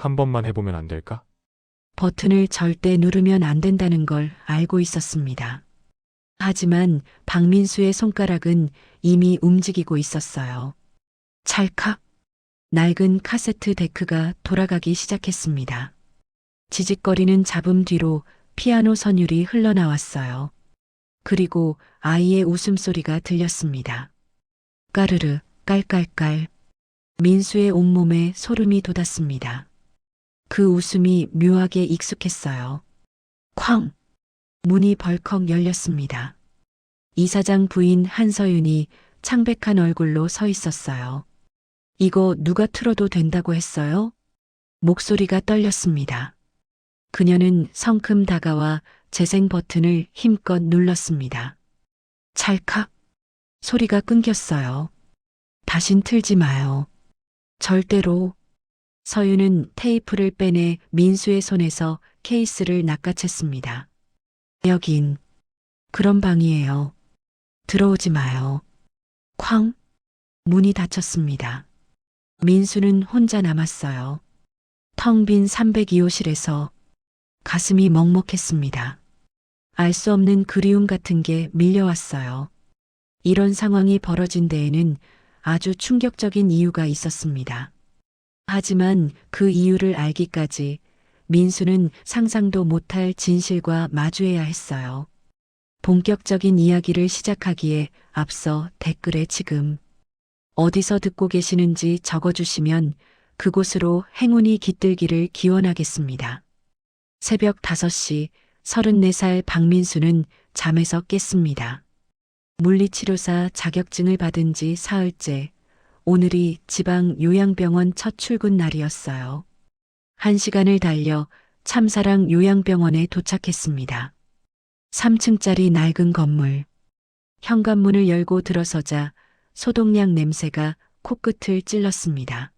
한 번만 해보면 안 될까? 버튼을 절대 누르면 안 된다는 걸 알고 있었습니다. 하지만 박민수의 손가락은 이미 움직이고 있었어요. 찰칵! 낡은 카세트 데크가 돌아가기 시작했습니다. 지직거리는 잡음 뒤로 피아노 선율이 흘러나왔어요. 그리고 아이의 웃음소리가 들렸습니다. 까르르, 깔깔깔. 민수의 온몸에 소름이 돋았습니다. 그 웃음이 묘하게 익숙했어요. 쾅! 문이 벌컥 열렸습니다. 이사장 부인 한서윤이 창백한 얼굴로 서 있었어요. 이거 누가 틀어도 된다고 했어요? 목소리가 떨렸습니다. 그녀는 성큼 다가와 재생 버튼을 힘껏 눌렀습니다. 찰칵! 소리가 끊겼어요. 다신 틀지 마요. 절대로. 서윤은 테이프를 빼내 민수의 손에서 케이스를 낚아챘습니다. 여긴 그런 방이에요. 들어오지 마요. 쾅! 문이 닫혔습니다. 민수는 혼자 남았어요. 텅 빈 302호실에서 가슴이 먹먹했습니다. 알 수 없는 그리움 같은 게 밀려왔어요. 이런 상황이 벌어진 데에는 아주 충격적인 이유가 있었습니다. 하지만 그 이유를 알기까지 민수는 상상도 못할 진실과 마주해야 했어요. 본격적인 이야기를 시작하기에 앞서 댓글에 지금 어디서 듣고 계시는지 적어주시면 그곳으로 행운이 깃들기를 기원하겠습니다. 새벽 5시 34살 박민수는 잠에서 깼습니다. 물리치료사 자격증을 받은 지 사흘째, 오늘이 지방 요양병원 첫 출근 날이었어요. 1시간을 달려 참사랑 요양병원에 도착했습니다. 3층짜리 낡은 건물. 현관문을 열고 들어서자 소독약 냄새가 코끝을 찔렀습니다.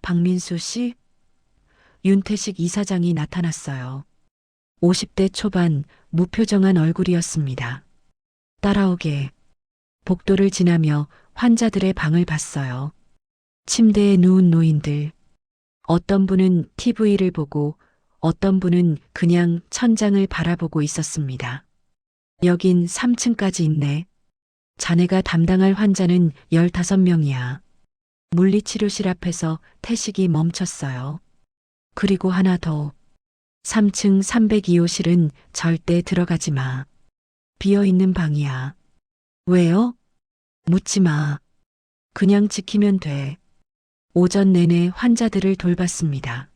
박민수 씨? 윤태식 이사장이 나타났어요. 50대 초반 무표정한 얼굴이었습니다. 따라오게. 복도를 지나며 환자들의 방을 봤어요. 침대에 누운 노인들. 어떤 분은 TV를 보고 어떤 분은 그냥 천장을 바라보고 있었습니다. 여긴 3층까지 있네. 자네가 담당할 환자는 15명이야. 물리치료실 앞에서 태식이 멈췄어요. 그리고 하나 더. 3층 302호실은 절대 들어가지 마. 비어있는 방이야. 왜요? 묻지 마. 그냥 지키면 돼. 오전 내내 환자들을 돌봤습니다.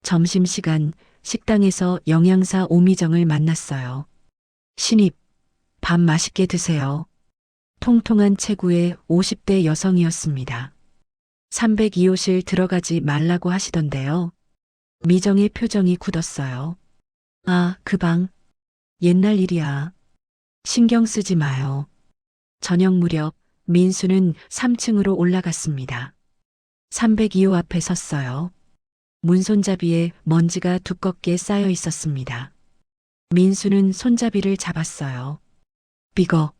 점심시간 식당에서 영양사 오미정을 만났어요. 신입, 밥 맛있게 드세요. 통통한 체구의 50대 여성이었습니다. 302호실 들어가지 말라고 하시던데요. 미정의 표정이 굳었어요. 아, 그 방. 옛날 일이야. 신경 쓰지 마요. 저녁 무렵 민수는 3층으로 올라갔습니다. 302호 앞에 섰어요. 문손잡이에 먼지가 두껍게 쌓여 있었습니다. 민수는 손잡이를 잡았어요. 삐걱.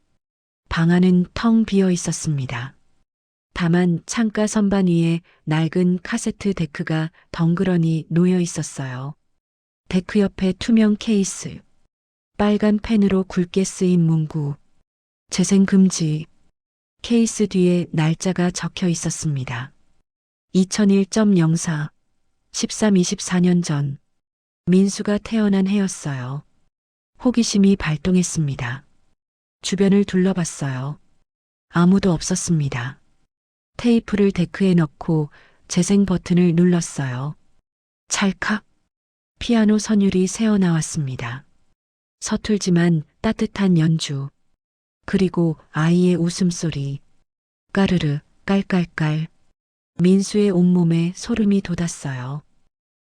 방 안은 텅 비어 있었습니다. 다만 창가 선반 위에 낡은 카세트 데크가 덩그러니 놓여 있었어요. 데크 옆에 투명 케이스, 빨간 펜으로 굵게 쓰인 문구, 재생 금지. 케이스 뒤에 날짜가 적혀 있었습니다. 2001.04, 13-24년 전. 민수가 태어난 해였어요. 호기심이 발동했습니다. 주변을 둘러봤어요. 아무도 없었습니다. 테이프를 데크에 넣고 재생 버튼을 눌렀어요. 찰칵! 피아노 선율이 새어나왔습니다. 서툴지만 따뜻한 연주. 그리고 아이의 웃음소리. 까르르, 깔깔깔. 민수의 온몸에 소름이 돋았어요.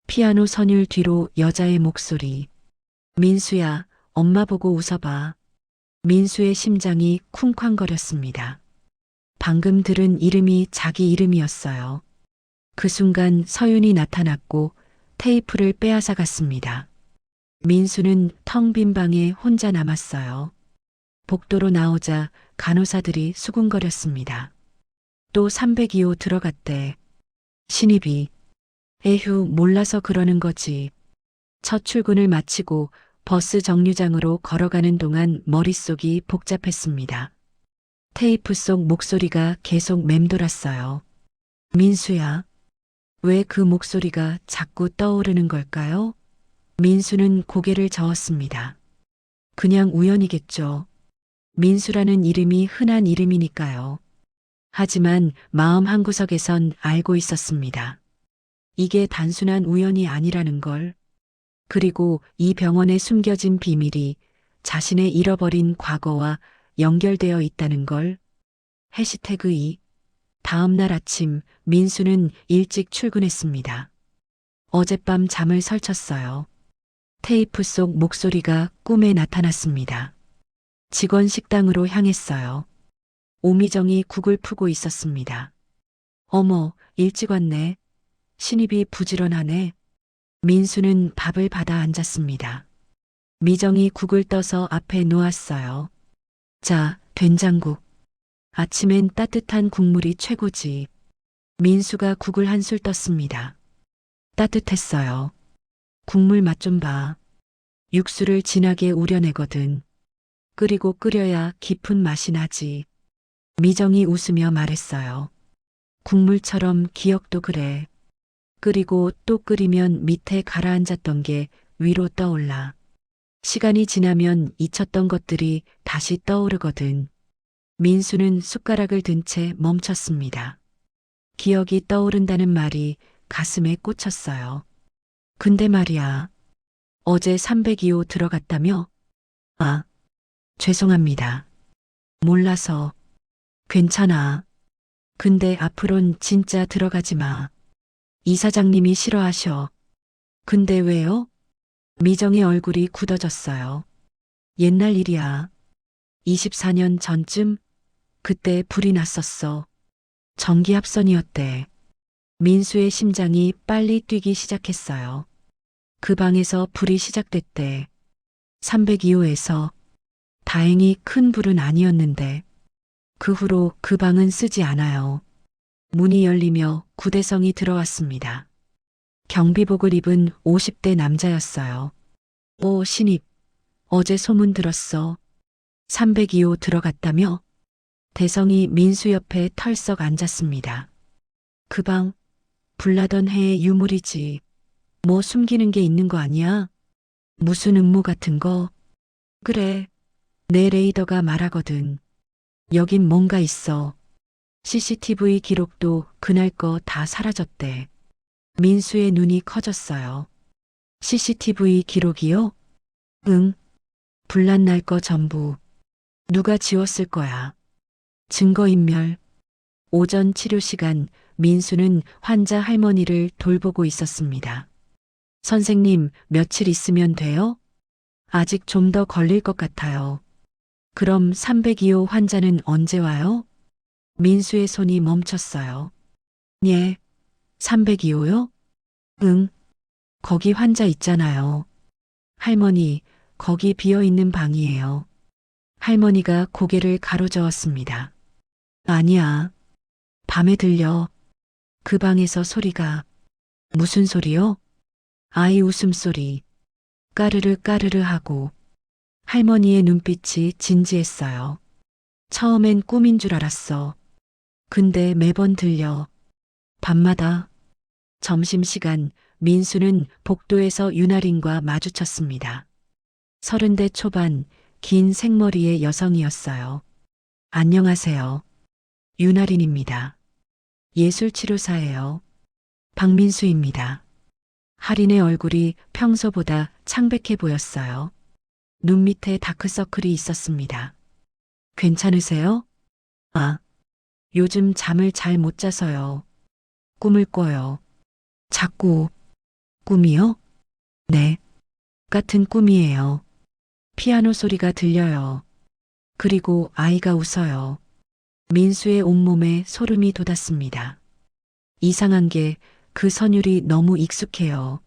피아노 선율 뒤로 여자의 목소리. 민수야, 엄마 보고 웃어봐. 민수의 심장이 쿵쾅거렸습니다. 방금 들은 이름이 자기 이름이었어요. 그 순간 서윤이 나타났고 테이프를 빼앗아 갔습니다. 민수는 텅 빈 방에 혼자 남았어요. 복도로 나오자 간호사들이 수군거렸습니다. 또 302호 들어갔대. 신입이 에휴, 몰라서 그러는 거지. 첫 출근을 마치고 버스 정류장으로 걸어가는 동안 머릿속이 복잡했습니다. 테이프 속 목소리가 계속 맴돌았어요. 민수야, 왜 그 목소리가 자꾸 떠오르는 걸까요? 민수는 고개를 저었습니다. 그냥 우연이겠죠. 민수라는 이름이 흔한 이름이니까요. 하지만 마음 한구석에선 알고 있었습니다. 이게 단순한 우연이 아니라는 걸. 그리고 이 병원에 숨겨진 비밀이 자신의 잃어버린 과거와 연결되어 있다는 걸. 해시태그 2. 다음 날 아침 민수는 일찍 출근했습니다. 어젯밤 잠을 설쳤어요. 테이프 속 목소리가 꿈에 나타났습니다. 직원 식당으로 향했어요. 오미정이 국을 푸고 있었습니다. 어머, 일찍 왔네. 신입이 부지런하네. 민수는 밥을 받아 앉았습니다. 미정이 국을 떠서 앞에 놓았어요. 자, 된장국. 아침엔 따뜻한 국물이 최고지. 민수가 국을 한술 떴습니다. 따뜻했어요. 국물 맛 좀 봐. 육수를 진하게 우려내거든. 끓이고 끓여야 깊은 맛이 나지. 미정이 웃으며 말했어요. 국물처럼 기억도 그래. 끓이고 또 끓이면 밑에 가라앉았던 게 위로 떠올라. 시간이 지나면 잊혔던 것들이 다시 떠오르거든. 민수는 숟가락을 든 채 멈췄습니다. 기억이 떠오른다는 말이 가슴에 꽂혔어요. 근데 말이야. 어제 302호 들어갔다며? 아, 죄송합니다. 몰라서. 괜찮아. 근데 앞으론 진짜 들어가지 마. 이사장님이 싫어하셔. 근데 왜요? 미정의 얼굴이 굳어졌어요. 옛날 일이야. 24년 전쯤? 그때 불이 났었어. 전기합선이었대. 민수의 심장이 빨리 뛰기 시작했어요. 그 방에서 불이 시작됐대. 302호에서. 다행히 큰 불은 아니었는데. 그 후로 그 방은 쓰지 않아요. 문이 열리며 구대성이 들어왔습니다. 경비복을 입은 50대 남자였어요. 오, 신입. 어제 소문 들었어. 302호 들어갔다며? 대성이 민수 옆에 털썩 앉았습니다. 그 방, 불나던 해의 유물이지. 뭐 숨기는 게 있는 거 아니야? 무슨 음모 같은 거? 그래. 내 레이더가 말하거든. 여긴 뭔가 있어. CCTV 기록도 그날 거 다 사라졌대. 민수의 눈이 커졌어요. CCTV 기록이요? 응. 불난 날 거 전부. 누가 지웠을 거야. 증거인멸. 오전 치료 시간 민수는 환자 할머니를 돌보고 있었습니다. 선생님, 며칠 있으면 돼요? 아직 좀 더 걸릴 것 같아요. 그럼 302호 환자는 언제 와요? 민수의 손이 멈췄어요. 예, 302호요? 응, 거기 환자 있잖아요. 할머니, 거기 비어있는 방이에요. 할머니가 고개를 가로저었습니다. 아니야. 밤에 들려. 그 방에서 소리가. 무슨 소리요? 아이 웃음소리. 까르르 까르르 하고. 할머니의 눈빛이 진지했어요. 처음엔 꿈인 줄 알았어. 근데 매번 들려. 밤마다. 점심시간 민수는 복도에서 윤아린과 마주쳤습니다. 30대 초반 긴 생머리의 여성이었어요. 안녕하세요. 윤아린입니다. 예술치료사예요. 박민수입니다. 할인의 얼굴이 평소보다 창백해 보였어요. 눈 밑에 다크서클이 있었습니다. 괜찮으세요? 아, 요즘 잠을 잘 못 자서요. 꿈을 꿔요. 자꾸 꿈이요? 네. 같은 꿈이에요. 피아노 소리가 들려요. 그리고 아이가 웃어요. 민수의 온몸에 소름이 돋았습니다. 이상한 게 그 선율이 너무 익숙해요.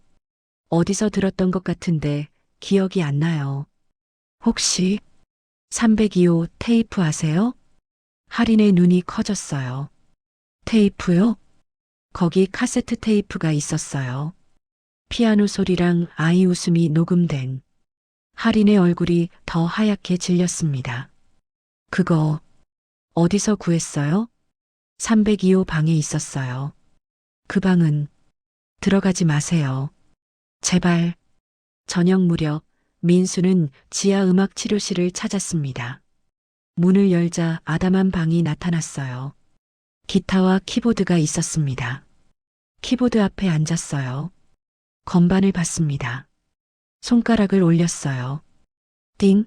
어디서 들었던 것 같은데 기억이 안 나요. 혹시 302호 테이프 아세요? 할인의 눈이 커졌어요. 테이프요? 거기 카세트 테이프가 있었어요. 피아노 소리랑 아이 웃음이 녹음된. 할인의 얼굴이 더 하얗게 질렸습니다. 그거 어디서 구했어요? 302호 방에 있었어요. 그 방은 들어가지 마세요. 제발. 저녁 무렵 민수는 지하 음악 치료실을 찾았습니다. 문을 열자 아담한 방이 나타났어요. 기타와 키보드가 있었습니다. 키보드 앞에 앉았어요. 건반을 봤습니다. 손가락을 올렸어요. 띵!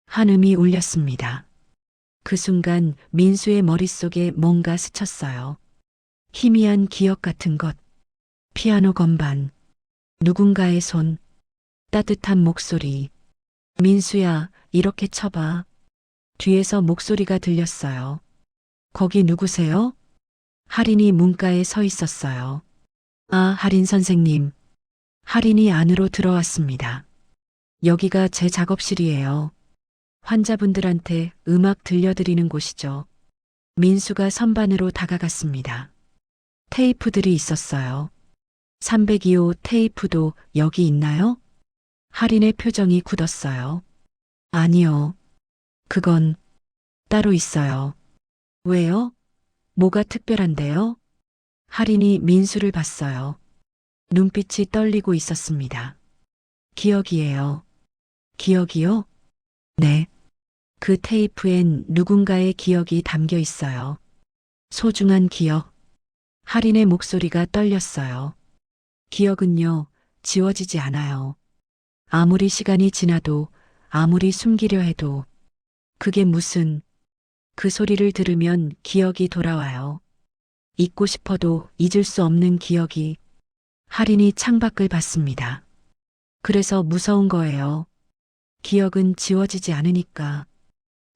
한 음이 울렸습니다. 그 순간 민수의 머릿속에 뭔가 스쳤어요. 희미한 기억 같은 것. 피아노 건반. 누군가의 손. 따뜻한 목소리. 민수야, 이렇게 쳐봐. 뒤에서 목소리가 들렸어요. 거기 누구세요? 할인이 문가에 서 있었어요. 아, 할인 선생님. 할인이 안으로 들어왔습니다. 여기가 제 작업실이에요. 환자분들한테 음악 들려드리는 곳이죠. 민수가 선반으로 다가갔습니다. 테이프들이 있었어요. 302호 테이프도 여기 있나요? 할인의 표정이 굳었어요. 아니요. 그건 따로 있어요. 왜요? 뭐가 특별한데요? 할인이 민수를 봤어요. 눈빛이 떨리고 있었습니다. 기억이에요. 기억이요? 네. 그 테이프엔 누군가의 기억이 담겨 있어요. 소중한 기억. 할인의 목소리가 떨렸어요. 기억은요, 지워지지 않아요. 아무리 시간이 지나도, 아무리 숨기려 해도, 그게 무슨, 그 소리를 들으면 기억이 돌아와요. 잊고 싶어도 잊을 수 없는 기억이. 할인이 창밖을 봤습니다. 그래서 무서운 거예요. 기억은 지워지지 않으니까.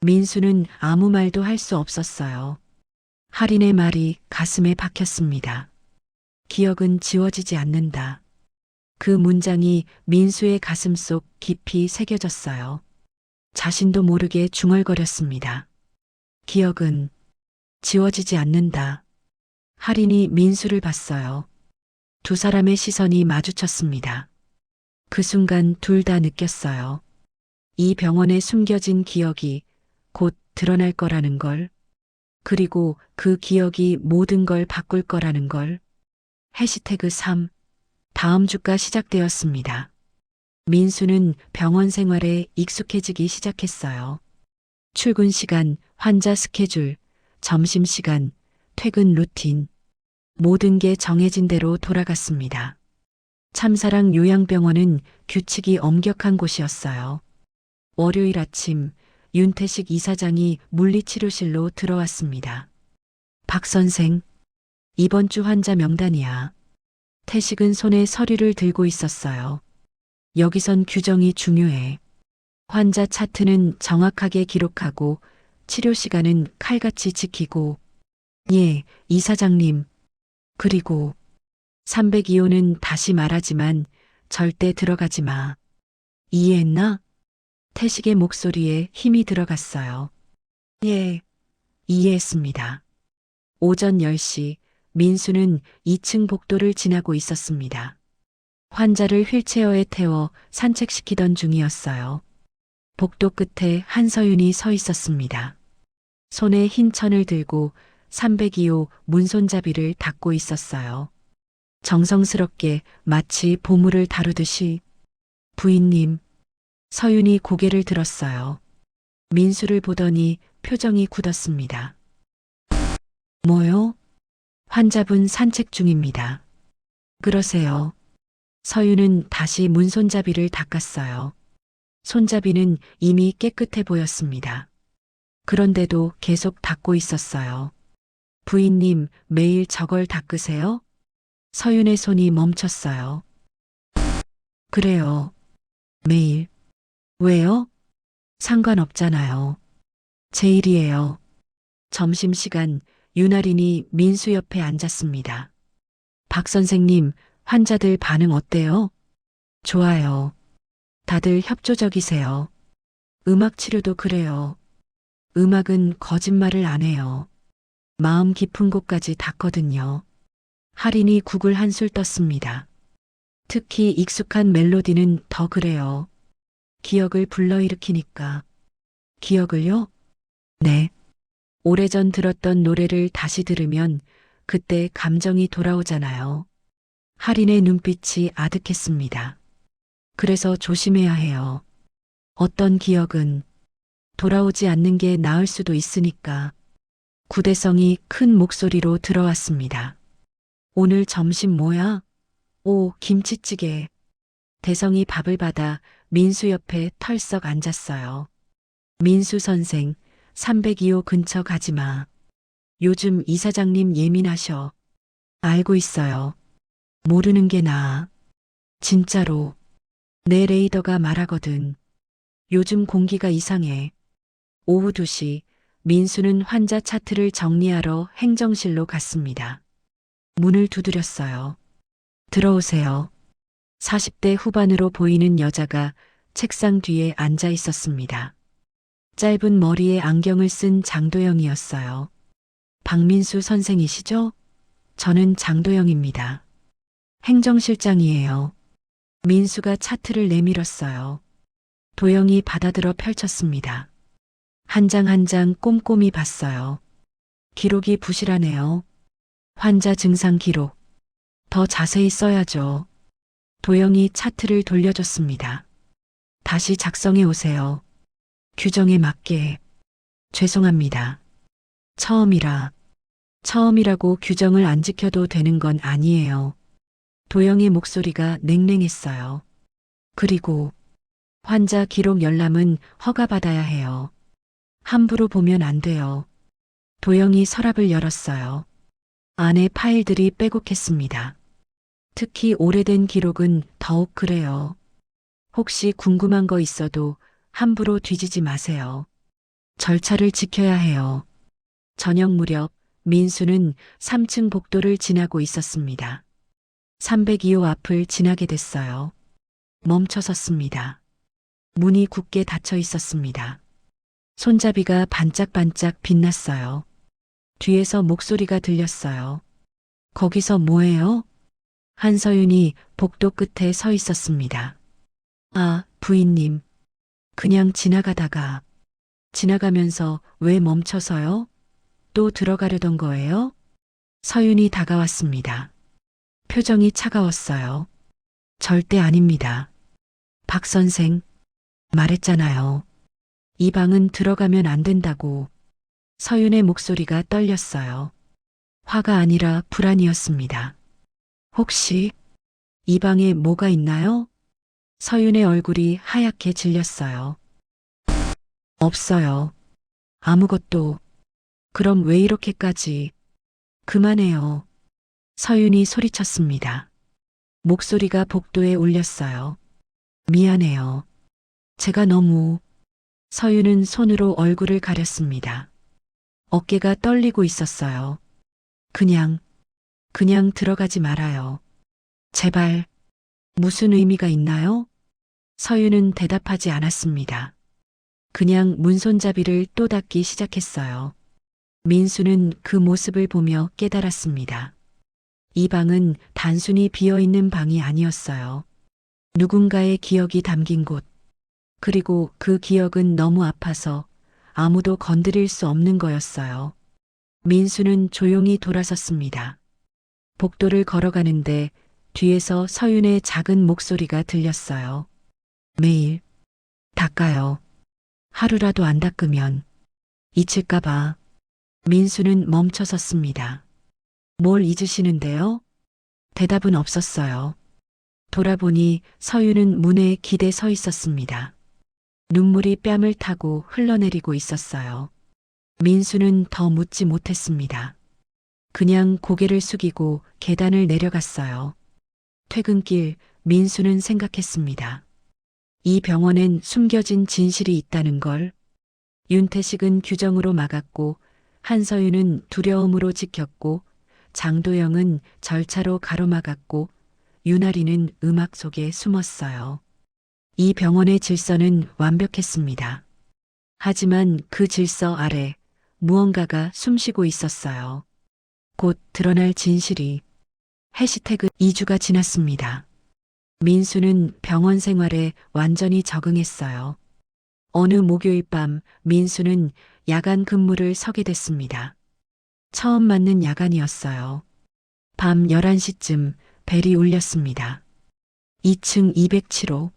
민수는 아무 말도 할 수 없었어요. 할인의 말이 가슴에 박혔습니다. 기억은 지워지지 않는다. 그 문장이 민수의 가슴 속 깊이 새겨졌어요. 자신도 모르게 중얼거렸습니다. 기억은 지워지지 않는다. 할인이 민수를 봤어요. 두 사람의 시선이 마주쳤습니다. 그 순간 둘 다 느꼈어요. 이 병원에 숨겨진 기억이 곧 드러날 거라는 걸. 그리고 그 기억이 모든 걸 바꿀 거라는 걸. 해시태그 3. 다음 주가 시작되었습니다. 민수는 병원 생활에 익숙해지기 시작했어요. 출근 시간, 환자 스케줄, 점심시간, 퇴근 루틴. 모든 게 정해진 대로 돌아갔습니다. 참사랑 요양병원은 규칙이 엄격한 곳이었어요. 월요일 아침 윤태식 이사장이 물리치료실로 들어왔습니다. 박 선생, 이번 주 환자 명단이야. 태식은 손에 서류를 들고 있었어요. 여기선 규정이 중요해. 환자 차트는 정확하게 기록하고 치료 시간은 칼같이 지키고. 예, 이사장님. 그리고 302호는 다시 말하지만 절대 들어가지 마. 이해했나? 태식의 목소리에 힘이 들어갔어요. 예, 이해했습니다. 오전 10시 민수는 2층 복도를 지나고 있었습니다. 환자를 휠체어에 태워 산책시키던 중이었어요. 복도 끝에 한서윤이 서 있었습니다. 손에 흰 천을 들고 302호 문손잡이를 닫고 있었어요. 정성스럽게 마치 보물을 다루듯이. 부인님. 서윤이 고개를 들었어요. 민수를 보더니 표정이 굳었습니다. 뭐요? 환자분 산책 중입니다. 그러세요. 서윤은 다시 문손잡이를 닦았어요. 손잡이는 이미 깨끗해 보였습니다. 그런데도 계속 닦고 있었어요. 부인님, 매일 저걸 닦으세요? 서윤의 손이 멈췄어요. 그래요. 매일. 왜요? 상관없잖아요. 제 일이에요. 점심시간 윤아린이 민수 옆에 앉았습니다. 박 선생님, 환자들 반응 어때요? 좋아요. 다들 협조적이세요. 음악 치료도 그래요. 음악은 거짓말을 안 해요. 마음 깊은 곳까지 닿거든요. 할인이 국을 한술 떴습니다. 특히 익숙한 멜로디는 더 그래요. 기억을 불러일으키니까. 기억을요? 네. 오래전 들었던 노래를 다시 들으면 그때 감정이 돌아오잖아요. 할인의 눈빛이 아득했습니다. 그래서 조심해야 해요. 어떤 기억은 돌아오지 않는 게 나을 수도 있으니까. 구대성이 큰 목소리로 들어왔습니다. 오늘 점심 뭐야? 오, 김치찌개. 대성이 밥을 받아 민수 옆에 털썩 앉았어요. 민수 선생, 302호 근처 가지 마. 요즘 이사장님 예민하셔. 알고 있어요. 모르는 게 나아. 진짜로. 내 레이더가 말하거든. 요즘 공기가 이상해. 오후 2시, 민수는 환자 차트를 정리하러 행정실로 갔습니다. 문을 두드렸어요. 들어오세요. 40대 후반으로 보이는 여자가 책상 뒤에 앉아 있었습니다. 짧은 머리에 안경을 쓴 장도영이었어요. 박민수 선생이시죠? 저는 장도영입니다. 행정실장이에요. 민수가 차트를 내밀었어요. 도영이 받아들어 펼쳤습니다. 한 장 한 장 꼼꼼히 봤어요. 기록이 부실하네요. 환자 증상 기록. 더 자세히 써야죠. 도영이 차트를 돌려줬습니다. 다시 작성해 오세요. 규정에 맞게. 죄송합니다. 처음이라. 처음이라고 규정을 안 지켜도 되는 건 아니에요. 도영의 목소리가 냉랭했어요. 그리고 환자 기록 열람은 허가받아야 해요. 함부로 보면 안 돼요. 도영이 서랍을 열었어요. 안에 파일들이 빼곡했습니다. 특히 오래된 기록은 더욱 그래요. 혹시 궁금한 거 있어도 함부로 뒤지지 마세요. 절차를 지켜야 해요. 저녁 무렵 민수는 3층 복도를 지나고 있었습니다. 302호 앞을 지나게 됐어요. 멈춰 섰습니다. 문이 굳게 닫혀 있었습니다. 손잡이가 반짝반짝 빛났어요. 뒤에서 목소리가 들렸어요. 거기서 뭐해요? 한서윤이 복도 끝에 서 있었습니다. 아, 부인님. 그냥 지나가면서 왜 멈춰서요? 또 들어가려던 거예요? 서윤이 다가왔습니다. 표정이 차가웠어요. 절대 아닙니다. 박 선생, 말했잖아요. 이 방은 들어가면 안 된다고. 서윤의 목소리가 떨렸어요. 화가 아니라 불안이었습니다. 혹시 이 방에 뭐가 있나요? 서윤의 얼굴이 하얗게 질렸어요. 없어요. 아무것도. 그럼 왜 이렇게까지. 그만해요. 서윤이 소리쳤습니다. 목소리가 복도에 울렸어요. 미안해요. 제가 너무. 서윤은 손으로 얼굴을 가렸습니다. 어깨가 떨리고 있었어요. 그냥 들어가지 말아요. 제발. 무슨 의미가 있나요? 서윤은 대답하지 않았습니다. 그냥 문손잡이를 또 닫기 시작했어요. 민수는 그 모습을 보며 깨달았습니다. 이 방은 단순히 비어있는 방이 아니었어요. 누군가의 기억이 담긴 곳. 그리고 그 기억은 너무 아파서 아무도 건드릴 수 없는 거였어요. 민수는 조용히 돌아섰습니다. 복도를 걸어가는데 뒤에서 서윤의 작은 목소리가 들렸어요. 매일 닦아요. 하루라도 안 닦으면 잊힐까봐. 민수는 멈춰 섰습니다. 뭘 잊으시는데요? 대답은 없었어요. 돌아보니 서윤은 문에 기대 서 있었습니다. 눈물이 뺨을 타고 흘러내리고 있었어요. 민수는 더 묻지 못했습니다. 그냥 고개를 숙이고 계단을 내려갔어요. 퇴근길 민수는 생각했습니다. 이 병원엔 숨겨진 진실이 있다는 걸. 윤태식은 규정으로 막았고 한서윤은 두려움으로 지켰고 장도영은 절차로 가로막았고 윤아리는 음악 속에 숨었어요. 이 병원의 질서는 완벽했습니다. 하지만 그 질서 아래 무언가가 숨쉬고 있었어요. 곧 드러날 진실이. 해시태그 2주가 지났습니다. 민수는 병원 생활에 완전히 적응했어요. 어느 목요일 밤 민수는 야간 근무를 서게 됐습니다. 처음 맞는 야간이었어요. 밤 11시쯤 벨이 울렸습니다. 2층 207호.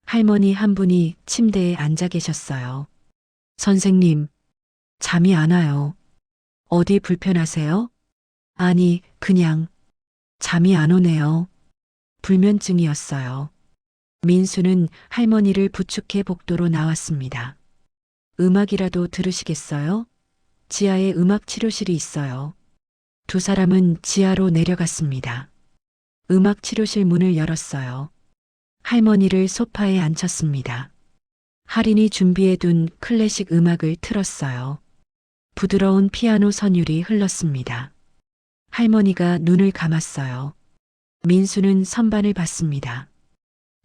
할머니 한 분이 침대에 앉아 계셨어요. 선생님, 잠이 안 와요. 어디 불편하세요? 아니, 그냥 잠이 안 오네요. 불면증이었어요. 민수는 할머니를 부축해 복도로 나왔습니다. 음악이라도 들으시겠어요? 지하에 음악 치료실이 있어요. 두 사람은 지하로 내려갔습니다. 음악 치료실 문을 열었어요. 할머니를 소파에 앉혔습니다. 할인이 준비해둔 클래식 음악을 틀었어요. 부드러운 피아노 선율이 흘렀습니다. 할머니가 눈을 감았어요. 민수는 선반을 봤습니다.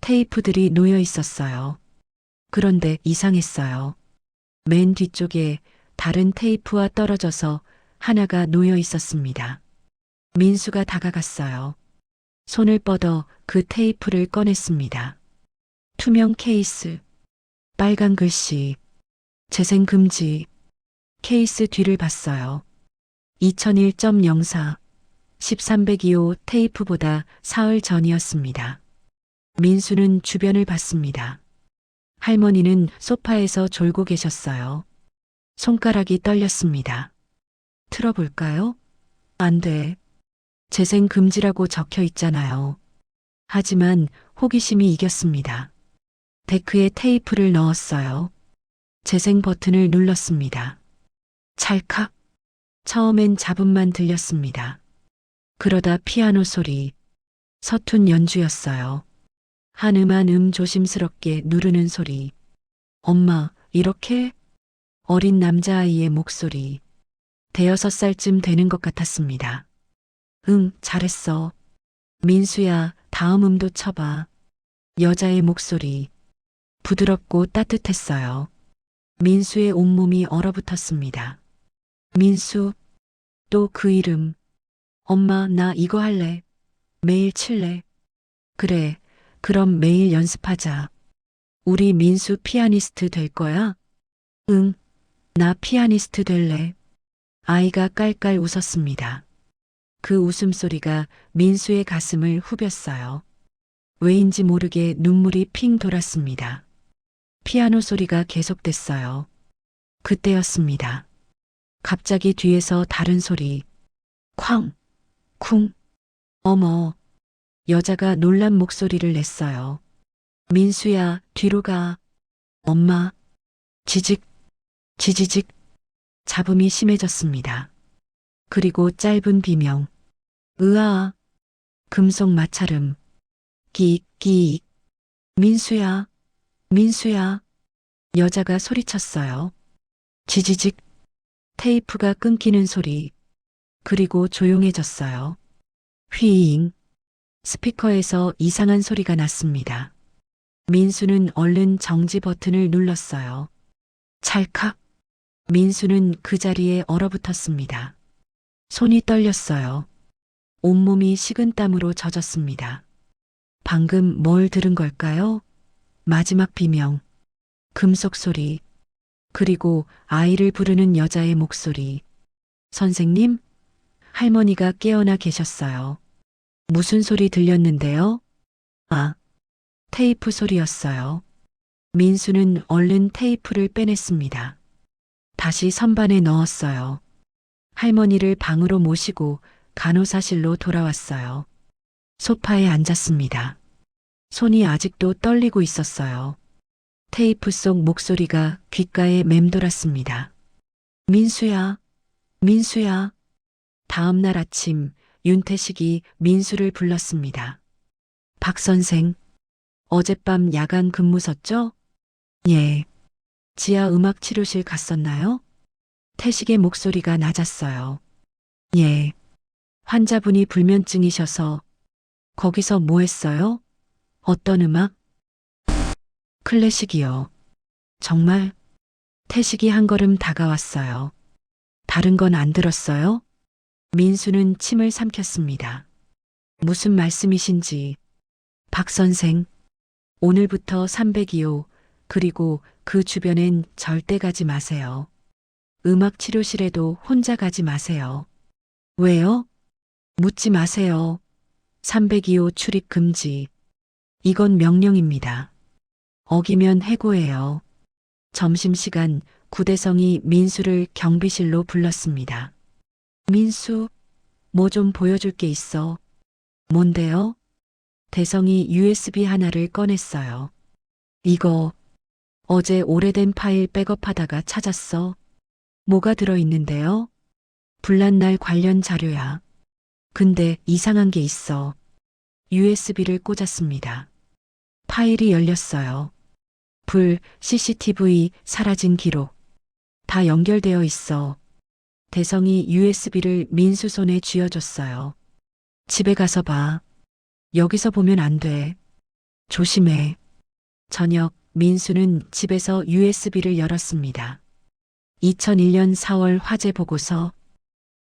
테이프들이 놓여 있었어요. 그런데 이상했어요. 맨 뒤쪽에 다른 테이프와 떨어져서 하나가 놓여 있었습니다. 민수가 다가갔어요. 손을 뻗어 그 테이프를 꺼냈습니다. 투명 케이스, 빨간 글씨, 재생 금지. 케이스 뒤를 봤어요. 2001.04, 1302호 테이프보다 사흘 전이었습니다. 민수는 주변을 봤습니다. 할머니는 소파에서 졸고 계셨어요. 손가락이 떨렸습니다. 틀어볼까요? 안 돼. 재생 금지라고 적혀 있잖아요. 하지만 호기심이 이겼습니다. 데크에 테이프를 넣었어요. 재생 버튼을 눌렀습니다. 찰칵. 처음엔 잡음만 들렸습니다. 그러다 피아노 소리, 서툰 연주였어요. 한 음 한 음 조심스럽게 누르는 소리. 엄마, 이렇게? 어린 남자아이의 목소리. 대여섯 살쯤 되는 것 같았습니다. 응, 잘했어. 민수야, 다음 음도 쳐봐. 여자의 목소리. 부드럽고 따뜻했어요. 민수의 온몸이 얼어붙었습니다. 민수, 또 그 이름. 엄마, 나 이거 할래. 매일 칠래. 그래, 그럼 매일 연습하자. 우리 민수 피아니스트 될 거야? 응, 나 피아니스트 될래. 아이가 깔깔 웃었습니다. 그 웃음소리가 민수의 가슴을 후볐어요. 왜인지 모르게 눈물이 핑 돌았습니다. 피아노 소리가 계속됐어요. 그때였습니다. 갑자기 뒤에서 다른 소리. 쾅, 쿵. 어머. 여자가 놀란 목소리를 냈어요. 민수야, 뒤로 가. 엄마. 지직, 지지직. 잡음이 심해졌습니다. 그리고 짧은 비명. 으아. 금속 마찰음. 끼익, 끼익. 민수야, 민수야. 여자가 소리쳤어요. 지지직. 테이프가 끊기는 소리. 그리고 조용해졌어요. 휘잉. 스피커에서 이상한 소리가 났습니다. 민수는 얼른 정지 버튼을 눌렀어요. 찰칵. 민수는 그 자리에 얼어붙었습니다. 손이 떨렸어요. 온몸이 식은땀으로 젖었습니다. 방금 뭘 들은 걸까요? 마지막 비명, 금속 소리, 그리고 아이를 부르는 여자의 목소리. 선생님? 할머니가 깨어나 계셨어요. 무슨 소리 들렸는데요? 아, 테이프 소리였어요. 민수는 얼른 테이프를 빼냈습니다. 다시 선반에 넣었어요. 할머니를 방으로 모시고 간호사실로 돌아왔어요. 소파에 앉았습니다. 손이 아직도 떨리고 있었어요. 테이프 속 목소리가 귓가에 맴돌았습니다. 민수야, 민수야. 다음 날 아침 윤태식이 민수를 불렀습니다. 박 선생, 어젯밤 야간 근무섰죠? 예. 지하 음악 치료실 갔었나요? 태식의 목소리가 낮았어요. 예. 환자분이 불면증이셔서 거기서 뭐 했어요? 어떤 음악? 클래식이요. 정말? 태식이 한 걸음 다가왔어요. 다른 건 안 들었어요? 민수는 침을 삼켰습니다. 무슨 말씀이신지. 박 선생, 오늘부터 302호, 그리고 그 주변엔 절대 가지 마세요. 음악 치료실에도 혼자 가지 마세요. 왜요? 묻지 마세요. 302호 출입 금지. 이건 명령입니다. 어기면 해고해요. 점심시간 구대성이 민수를 경비실로 불렀습니다. 민수, 뭐 좀 보여줄 게 있어. 뭔데요? 대성이 USB 하나를 꺼냈어요. 이거 어제 오래된 파일 백업하다가 찾았어. 뭐가 들어있는데요? 불난 관련 자료야. 근데 이상한 게 있어. USB를 꽂았습니다. 파일이 열렸어요. 불, CCTV, 사라진 기록. 다 연결되어 있어. 대성이 USB를 민수 손에 쥐어줬어요. 집에 가서 봐. 여기서 보면 안 돼. 조심해. 저녁 민수는 집에서 USB를 열었습니다. 2001년 4월 화재 보고서.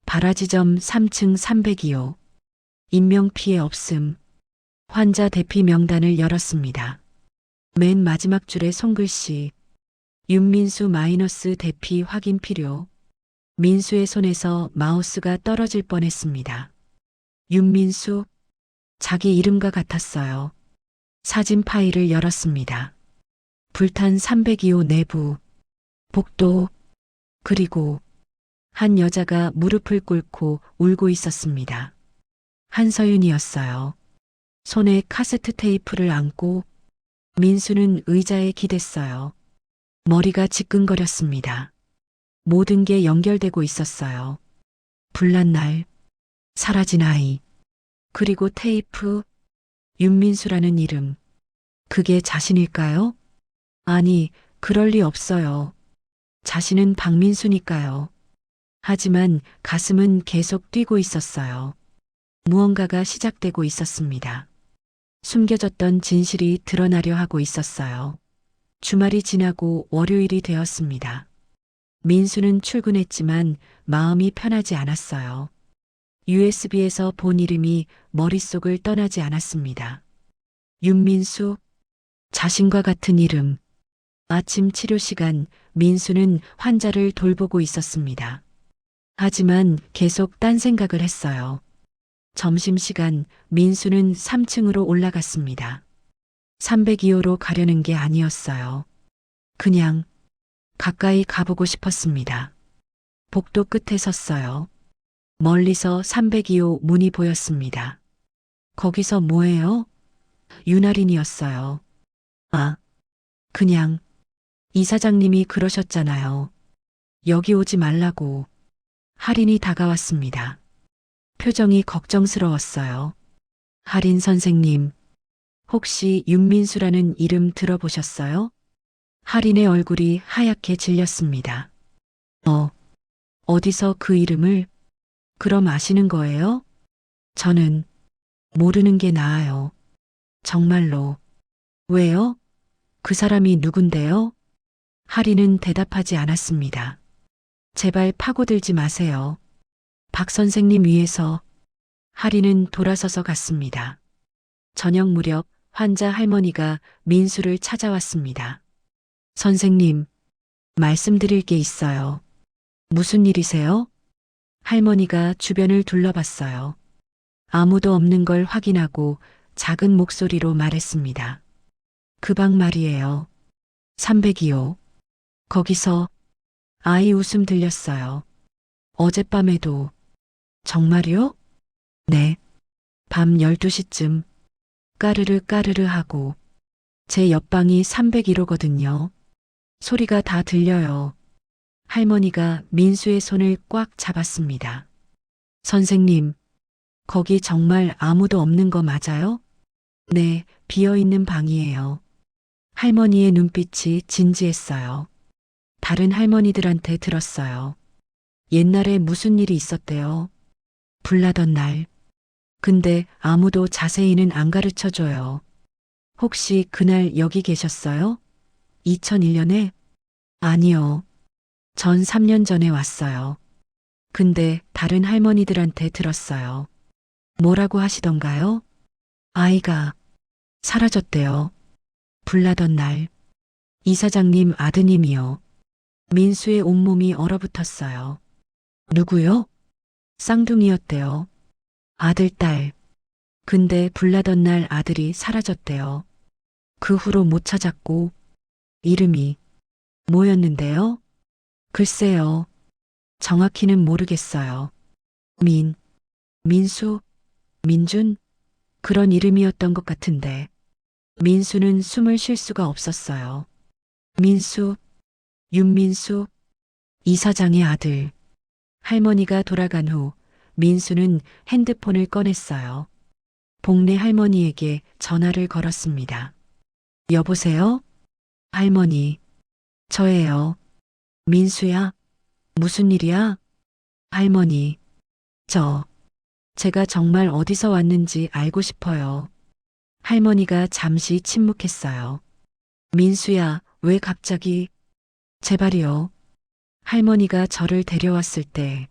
발화지점 3층 302호. 인명피해 없음. 환자 대피 명단을 열었습니다. 맨 마지막 줄에 손글씨. 윤민수 마이너스 대피 확인 필요. 민수의 손에서 마우스가 떨어질 뻔했습니다. 윤민수? 자기 이름과 같았어요. 사진 파일을 열었습니다. 불탄 302호 내부. 복도. 그리고 한 여자가 무릎을 꿇고 울고 있었습니다. 한서윤이었어요. 손에 카세트 테이프를 안고 민수는 의자에 기댔어요. 머리가 지끈거렸습니다. 모든 게 연결되고 있었어요. 불난 날, 사라진 아이, 그리고 테이프, 윤민수라는 이름. 그게 자신일까요? 아니, 그럴 리 없어요. 자신은 박민수니까요. 하지만 가슴은 계속 뛰고 있었어요. 무언가가 시작되고 있었습니다. 숨겨졌던 진실이 드러나려 하고 있었어요. 주말이 지나고 월요일이 되었습니다. 민수는 출근했지만 마음이 편하지 않았어요. USB에서 본 이름이 머릿속을 떠나지 않았습니다. 윤민수, 자신과 같은 이름. 아침 치료 시간 민수는 환자를 돌보고 있었습니다. 하지만 계속 딴 생각을 했어요. 점심시간 민수는 3층으로 올라갔습니다. 302호로 가려는 게 아니었어요. 그냥 가까이 가보고 싶었습니다. 복도 끝에 섰어요. 멀리서 302호 문이 보였습니다. 거기서 뭐해요? 윤아린이었어요. 아, 그냥 이사장님이 그러셨잖아요. 여기 오지 말라고. 할인이 다가왔습니다. 표정이 걱정스러웠어요. 할인 선생님, 혹시 윤민수라는 이름 들어보셨어요? 할인의 얼굴이 하얗게 질렸습니다. 어디서 그 이름을? 그럼 아시는 거예요? 저는 모르는 게 나아요. 정말로. 왜요? 그 사람이 누군데요? 할인은 대답하지 않았습니다. 제발 파고들지 마세요. 박 선생님 위해서. 할인은 돌아서서 갔습니다. 저녁 무렵 환자 할머니가 민수를 찾아왔습니다. 선생님, 말씀드릴 게 있어요. 무슨 일이세요? 할머니가 주변을 둘러봤어요. 아무도 없는 걸 확인하고 작은 목소리로 말했습니다. 그 방 말이에요. 302호. 거기서 아이 웃음 들렸어요. 어젯밤에도. 정말요? 네. 밤 12시쯤 까르르 까르르 하고 제 옆방이 301호거든요. 소리가 다 들려요. 할머니가 민수의 손을 꽉 잡았습니다. 선생님, 거기 정말 아무도 없는 거 맞아요? 네, 비어있는 방이에요. 할머니의 눈빛이 진지했어요. 다른 할머니들한테 들었어요. 옛날에 무슨 일이 있었대요. 불나던 날. 근데 아무도 자세히는 안 가르쳐 줘요. 혹시 그날 여기 계셨어요? 2001년에? 아니요. 전 3년 전에 왔어요. 근데 다른 할머니들한테 들었어요. 뭐라고 하시던가요? 아이가 사라졌대요. 불나던 날, 이사장님 아드님이요. 민수의 온몸이 얼어붙었어요. 누구요? 쌍둥이였대요. 아들, 딸. 근데 불나던 날 아들이 사라졌대요. 그 후로 못 찾았고, 이름이 뭐였는데요? 글쎄요. 정확히는 모르겠어요. 민수, 민준? 그런 이름이었던 것 같은데, 민수는 숨을 쉴 수가 없었어요. 민수, 윤민수, 이사장의 아들. 할머니가 돌아간 후 민수는 핸드폰을 꺼냈어요. 복례 할머니에게 전화를 걸었습니다. 여보세요? 할머니, 저예요. 민수야, 무슨 일이야? 할머니, 제가 정말 어디서 왔는지 알고 싶어요. 할머니가 잠시 침묵했어요. 민수야, 왜 갑자기? 제발이요. 할머니가 저를 데려왔을 때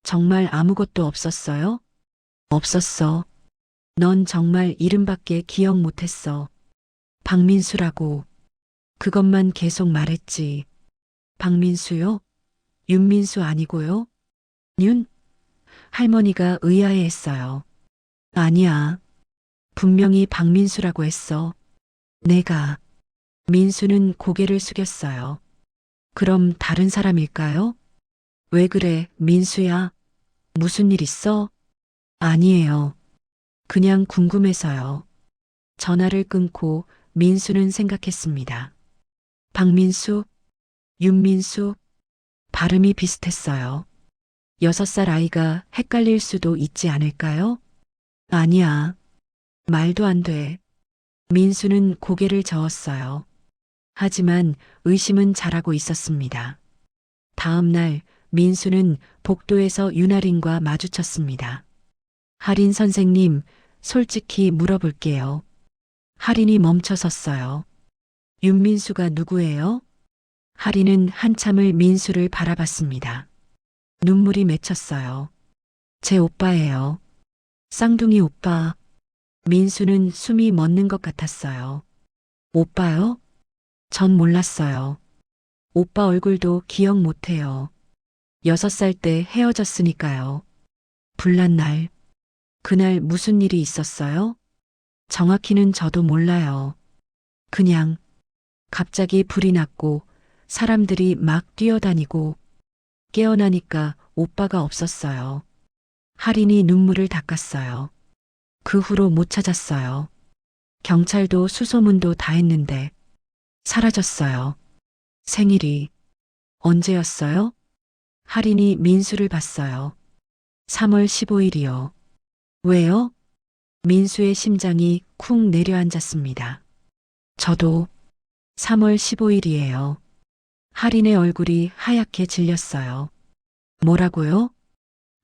정말 아무것도 없었어요? 없었어. 넌 정말 이름밖에 기억 못했어. 박민수라고. 그것만 계속 말했지. 박민수요? 윤민수 아니고요? 윤? 할머니가 의아해했어요. 아니야. 분명히 박민수라고 했어. 내가. 민수는 고개를 숙였어요. 그럼 다른 사람일까요? 왜 그래, 민수야? 무슨 일 있어? 아니에요. 그냥 궁금해서요. 전화를 끊고 민수는 생각했습니다. 박민수, 윤민수, 발음이 비슷했어요. 6살 아이가 헷갈릴 수도 있지 않을까요? 아니야. 말도 안 돼. 민수는 고개를 저었어요. 하지만 의심은 잘하고 있었습니다. 다음 날 민수는 복도에서 윤아린과 마주쳤습니다. 할인 선생님, 솔직히 물어볼게요. 할인이 멈춰섰어요. 윤민수가 누구예요? 할인은 한참을 민수를 바라봤습니다. 눈물이 맺혔어요. 제 오빠예요. 쌍둥이 오빠. 민수는 숨이 멎는 것 같았어요. 오빠요? 전 몰랐어요. 오빠 얼굴도 기억 못해요. 6살 때 헤어졌으니까요. 불난 날, 그날 무슨 일이 있었어요? 정확히는 저도 몰라요. 그냥 갑자기 불이 났고 사람들이 막 뛰어다니고 깨어나니까 오빠가 없었어요. 할인이 눈물을 닦았어요. 그 후로 못 찾았어요. 경찰도 수소문도 다 했는데 사라졌어요. 생일이 언제였어요? 할인이 민수를 봤어요. 3월 15일이요. 왜요? 민수의 심장이 쿵 내려앉았습니다. 저도 3월 15일이에요. 할인의 얼굴이 하얗게 질렸어요. 뭐라고요?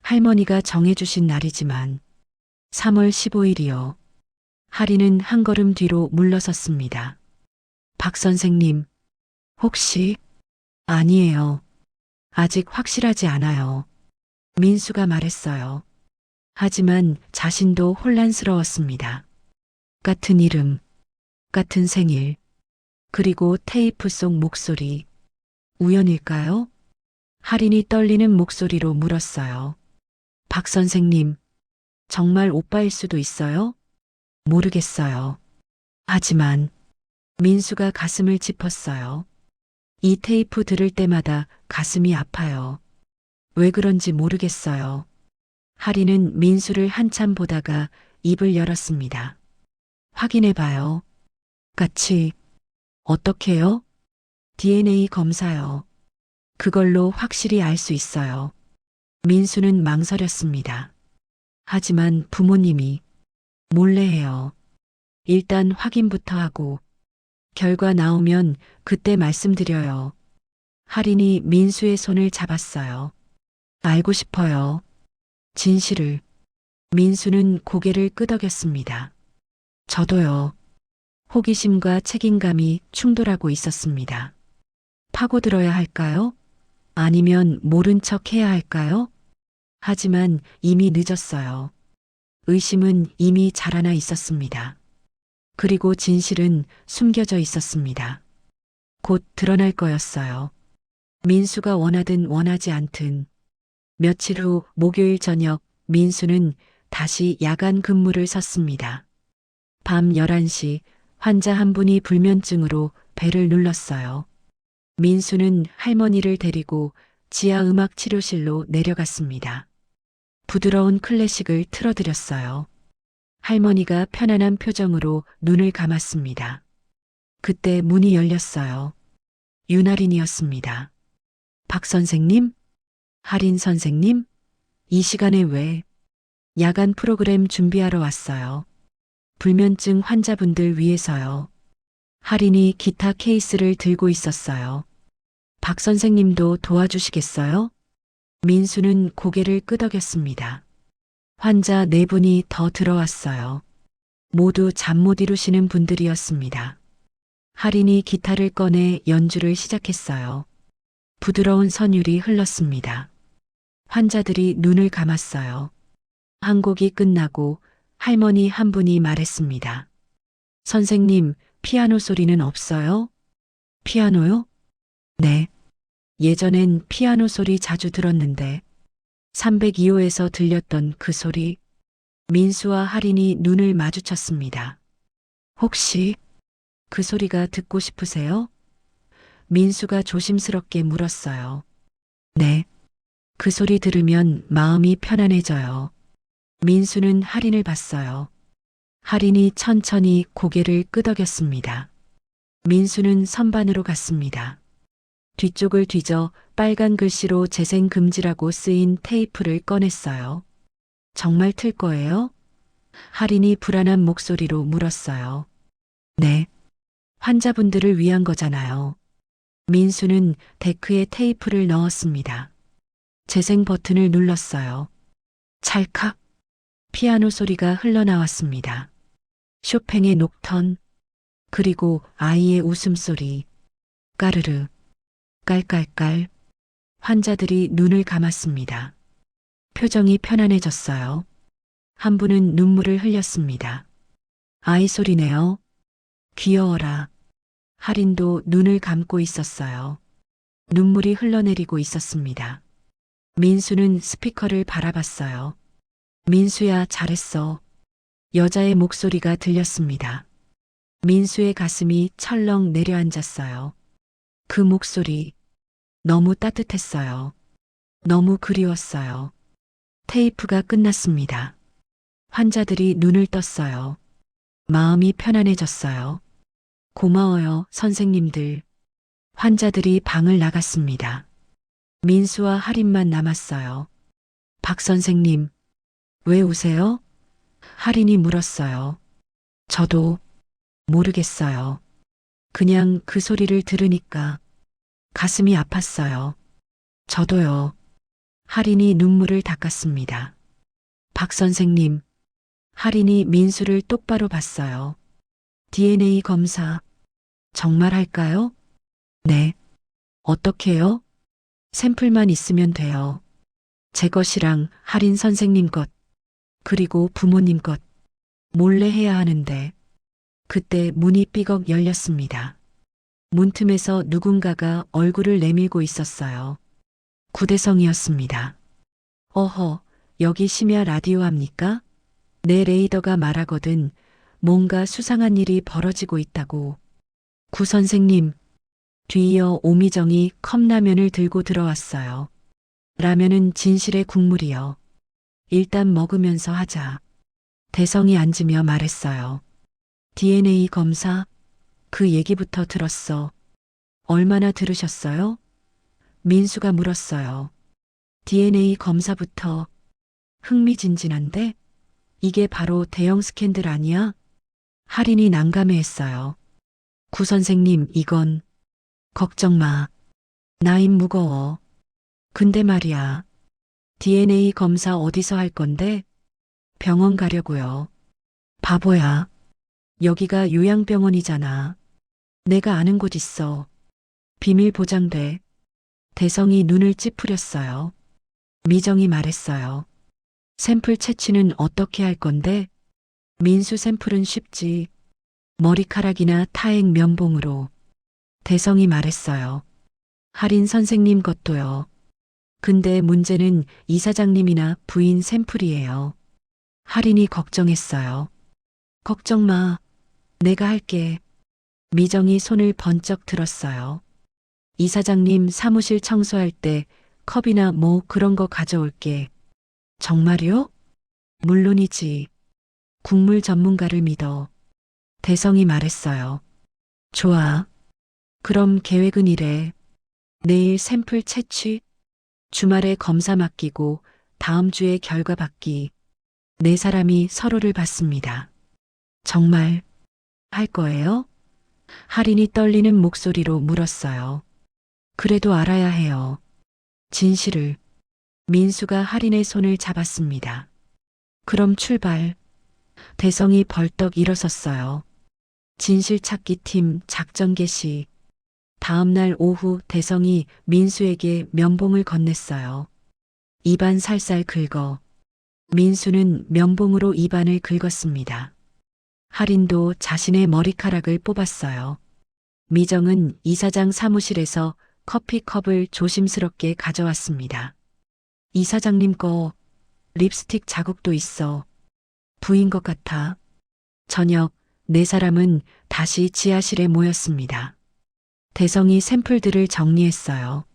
할머니가 정해주신 날이지만 3월 15일이요. 할인은 한 걸음 뒤로 물러섰습니다. 박 선생님, 혹시? 아니에요. 아직 확실하지 않아요. 민수가 말했어요. 하지만 자신도 혼란스러웠습니다. 같은 이름, 같은 생일, 그리고 테이프 속 목소리. 우연일까요? 할인이 떨리는 목소리로 물었어요. 박 선생님, 정말 오빠일 수도 있어요? 모르겠어요. 하지만 민수가 가슴을 짚었어요. 이 테이프 들을 때마다 가슴이 아파요. 왜 그런지 모르겠어요. 할인은 민수를 한참 보다가 입을 열었습니다. 확인해봐요. 같이. 어떻게요? DNA 검사요. 그걸로 확실히 알 수 있어요. 민수는 망설였습니다. 하지만 부모님이 몰래 해요. 일단 확인부터 하고 결과 나오면 그때 말씀드려요. 할인이 민수의 손을 잡았어요. 알고 싶어요. 진실을. 민수는 고개를 끄덕였습니다. 저도요. 호기심과 책임감이 충돌하고 있었습니다. 파고들어야 할까요? 아니면 모른 척 해야 할까요? 하지만 이미 늦었어요. 의심은 이미 자라나 있었습니다. 그리고 진실은 숨겨져 있었습니다. 곧 드러날 거였어요. 민수가 원하든 원하지 않든. 며칠 후 목요일 저녁 민수는 다시 야간 근무를 섰습니다. 밤 11시 환자 한 분이 불면증으로 배를 눌렀어요. 민수는 할머니를 데리고 지하 음악 치료실로 내려갔습니다. 부드러운 클래식을 틀어드렸어요. 할머니가 편안한 표정으로 눈을 감았습니다. 그때 문이 열렸어요. 윤아린이었습니다. 박 선생님? 할인 선생님? 이 시간에 왜? 야간 프로그램 준비하러 왔어요. 불면증 환자분들 위해서요. 할인이 기타 케이스를 들고 있었어요. 박 선생님도 도와주시겠어요? 민수는 고개를 끄덕였습니다. 환자 4분이 더 들어왔어요. 모두 잠 못 이루시는 분들이었습니다. 할인이 기타를 꺼내 연주를 시작했어요. 부드러운 선율이 흘렀습니다. 환자들이 눈을 감았어요. 한 곡이 끝나고 할머니 한 분이 말했습니다. 선생님, 피아노 소리는 없어요? 피아노요? 네. 예전엔 피아노 소리 자주 들었는데 302호에서 들렸던 그 소리. 민수와 할인이 눈을 마주쳤습니다. 혹시 그 소리가 듣고 싶으세요? 민수가 조심스럽게 물었어요. 네. 그 소리 들으면 마음이 편안해져요. 민수는 할인을 봤어요. 할인이 천천히 고개를 끄덕였습니다. 민수는 선반으로 갔습니다. 뒤쪽을 뒤져 빨간 글씨로 재생 금지라고 쓰인 테이프를 꺼냈어요. 정말 틀 거예요? 할인이 불안한 목소리로 물었어요. 네. 환자분들을 위한 거잖아요. 민수는 데크에 테이프를 넣었습니다. 재생 버튼을 눌렀어요. 찰칵. 피아노 소리가 흘러나왔습니다. 쇼팽의 녹턴, 그리고 아이의 웃음소리. 까르르, 깔깔깔. 환자들이 눈을 감았습니다. 표정이 편안해졌어요. 한 분은 눈물을 흘렸습니다. 아이 소리네요. 귀여워라. 할인도 눈을 감고 있었어요. 눈물이 흘러내리고 있었습니다. 민수는 스피커를 바라봤어요. 민수야, 잘했어. 여자의 목소리가 들렸습니다. 민수의 가슴이 철렁 내려앉았어요. 그 목소리 너무 따뜻했어요. 너무 그리웠어요. 테이프가 끝났습니다. 환자들이 눈을 떴어요. 마음이 편안해졌어요. 고마워요, 선생님들. 환자들이 방을 나갔습니다. 민수와 할인만 남았어요. 박 선생님, 왜 우세요? 할인이 물었어요. 저도 모르겠어요. 그냥 그 소리를 들으니까 가슴이 아팠어요. 저도요. 할인이 눈물을 닦았습니다. 박 선생님, 할인이 민수를 똑바로 봤어요. DNA 검사 정말 할까요? 네. 어떻게요? 샘플만 있으면 돼요. 제 것이랑 할인 선생님 것, 그리고 부모님 것 몰래 해야 하는데. 그때 문이 삐걱 열렸습니다. 문틈에서 누군가가 얼굴을 내밀고 있었어요. 구대성이었습니다. 어허, 여기 심야 라디오 합니까? 내 레이더가 말하거든 뭔가 수상한 일이 벌어지고 있다고. 구 선생님, 뒤이어 오미정이 컵라면을 들고 들어왔어요. 라면은 진실의 국물이요. 일단 먹으면서 하자. 대성이 앉으며 말했어요. DNA 검사? 그 얘기부터 들었어. 얼마나 들으셨어요? 민수가 물었어요. DNA 검사부터. 흥미진진한데? 이게 바로 대형 스캔들 아니야? 할인이 난감해했어요. 구 선생님, 이건. 걱정 마. 나임 무거워. 근데 말이야. DNA 검사 어디서 할 건데? 병원 가려고요. 바보야. 여기가 요양병원이잖아. 내가 아는 곳 있어. 비밀 보장돼. 대성이 눈을 찌푸렸어요. 미정이 말했어요. 샘플 채취는 어떻게 할 건데? 민수 샘플은 쉽지. 머리카락이나 타액 면봉으로. 대성이 말했어요. 할인 선생님 것도요. 근데 문제는 이사장님이나 부인 샘플이에요. 할인이 걱정했어요. 걱정 마. 내가 할게. 미정이 손을 번쩍 들었어요. 이사장님 사무실 청소할 때 컵이나 뭐 그런 거 가져올게. 정말요? 물론이지. 국물 전문가를 믿어. 대성이 말했어요. 좋아. 그럼 계획은 이래. 내일 샘플 채취, 주말에 검사 맡기고 다음 주에 결과 받기. 네 사람이 서로를 봤습니다. 정말 할 거예요? 할인이 떨리는 목소리로 물었어요. 그래도 알아야 해요. 진실을. 민수가 할인의 손을 잡았습니다. 그럼 출발. 대성이 벌떡 일어섰어요. 진실 찾기 팀 작전 개시. 다음 날 오후 대성이 민수에게 면봉을 건넸어요. 입안 살살 긁어. 민수는 면봉으로 입안을 긁었습니다. 할인도 자신의 머리카락을 뽑았어요. 미정은 이사장 사무실에서 커피컵을 조심스럽게 가져왔습니다. 이사장님 거 립스틱 자국도 있어. 부인 것 같아. 저녁 네 사람은 다시 지하실에 모였습니다. 대성이 샘플들을 정리했어요.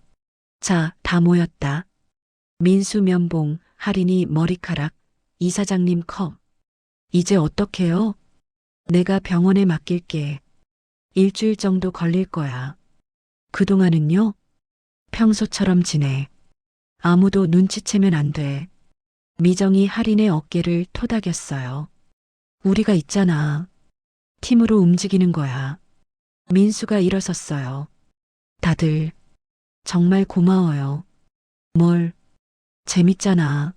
자, 다 모였다. 민수 면봉, 할인이 머리카락, 이사장님 컵. 이제 어떡해요? 내가 병원에 맡길게. 일주일 정도 걸릴 거야. 그동안은요? 평소처럼 지내. 아무도 눈치채면 안 돼. 미정이 할인의 어깨를 토닥였어요. 우리가 있잖아. 팀으로 움직이는 거야. 민수가 일어섰어요. 다들 정말 고마워요. 뭘, 재밌잖아.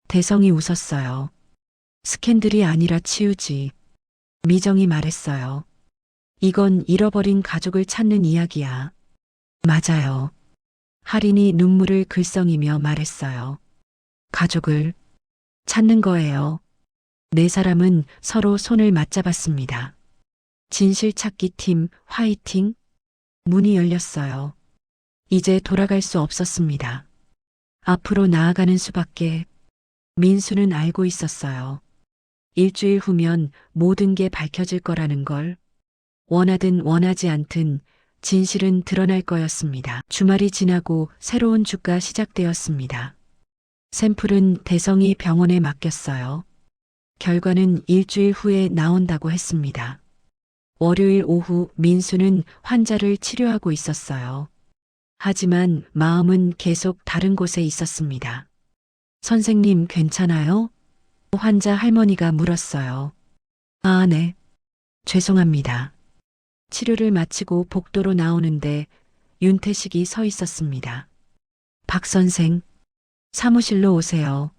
대성이 웃었어요. 스캔들이 아니라 치우지. 미정이 말했어요. 이건 잃어버린 가족을 찾는 이야기야. 맞아요. 할인이 눈물을 글썽이며 말했어요. 가족을 찾는 거예요. 네 사람은 서로 손을 맞잡았습니다. 진실 찾기 팀 화이팅. 문이 열렸어요. 이제 돌아갈 수 없었습니다. 앞으로 나아가는 수밖에. 민수는 알고 있었어요. 일주일 후면 모든 게 밝혀질 거라는 걸. 원하든 원하지 않든 진실은 드러날 거였습니다. 주말이 지나고 새로운 주가 시작되었습니다. 샘플은 대성이 병원에 맡겼어요. 결과는 일주일 후에 나온다고 했습니다. 월요일 오후 민수는 환자를 치료하고 있었어요. 하지만 마음은 계속 다른 곳에 있었습니다. 선생님 괜찮아요? 환자 할머니가 물었어요. 아, 네. 죄송합니다. 치료를 마치고 복도로 나오는데 윤태식이 서 있었습니다. 박 선생, 사무실로 오세요.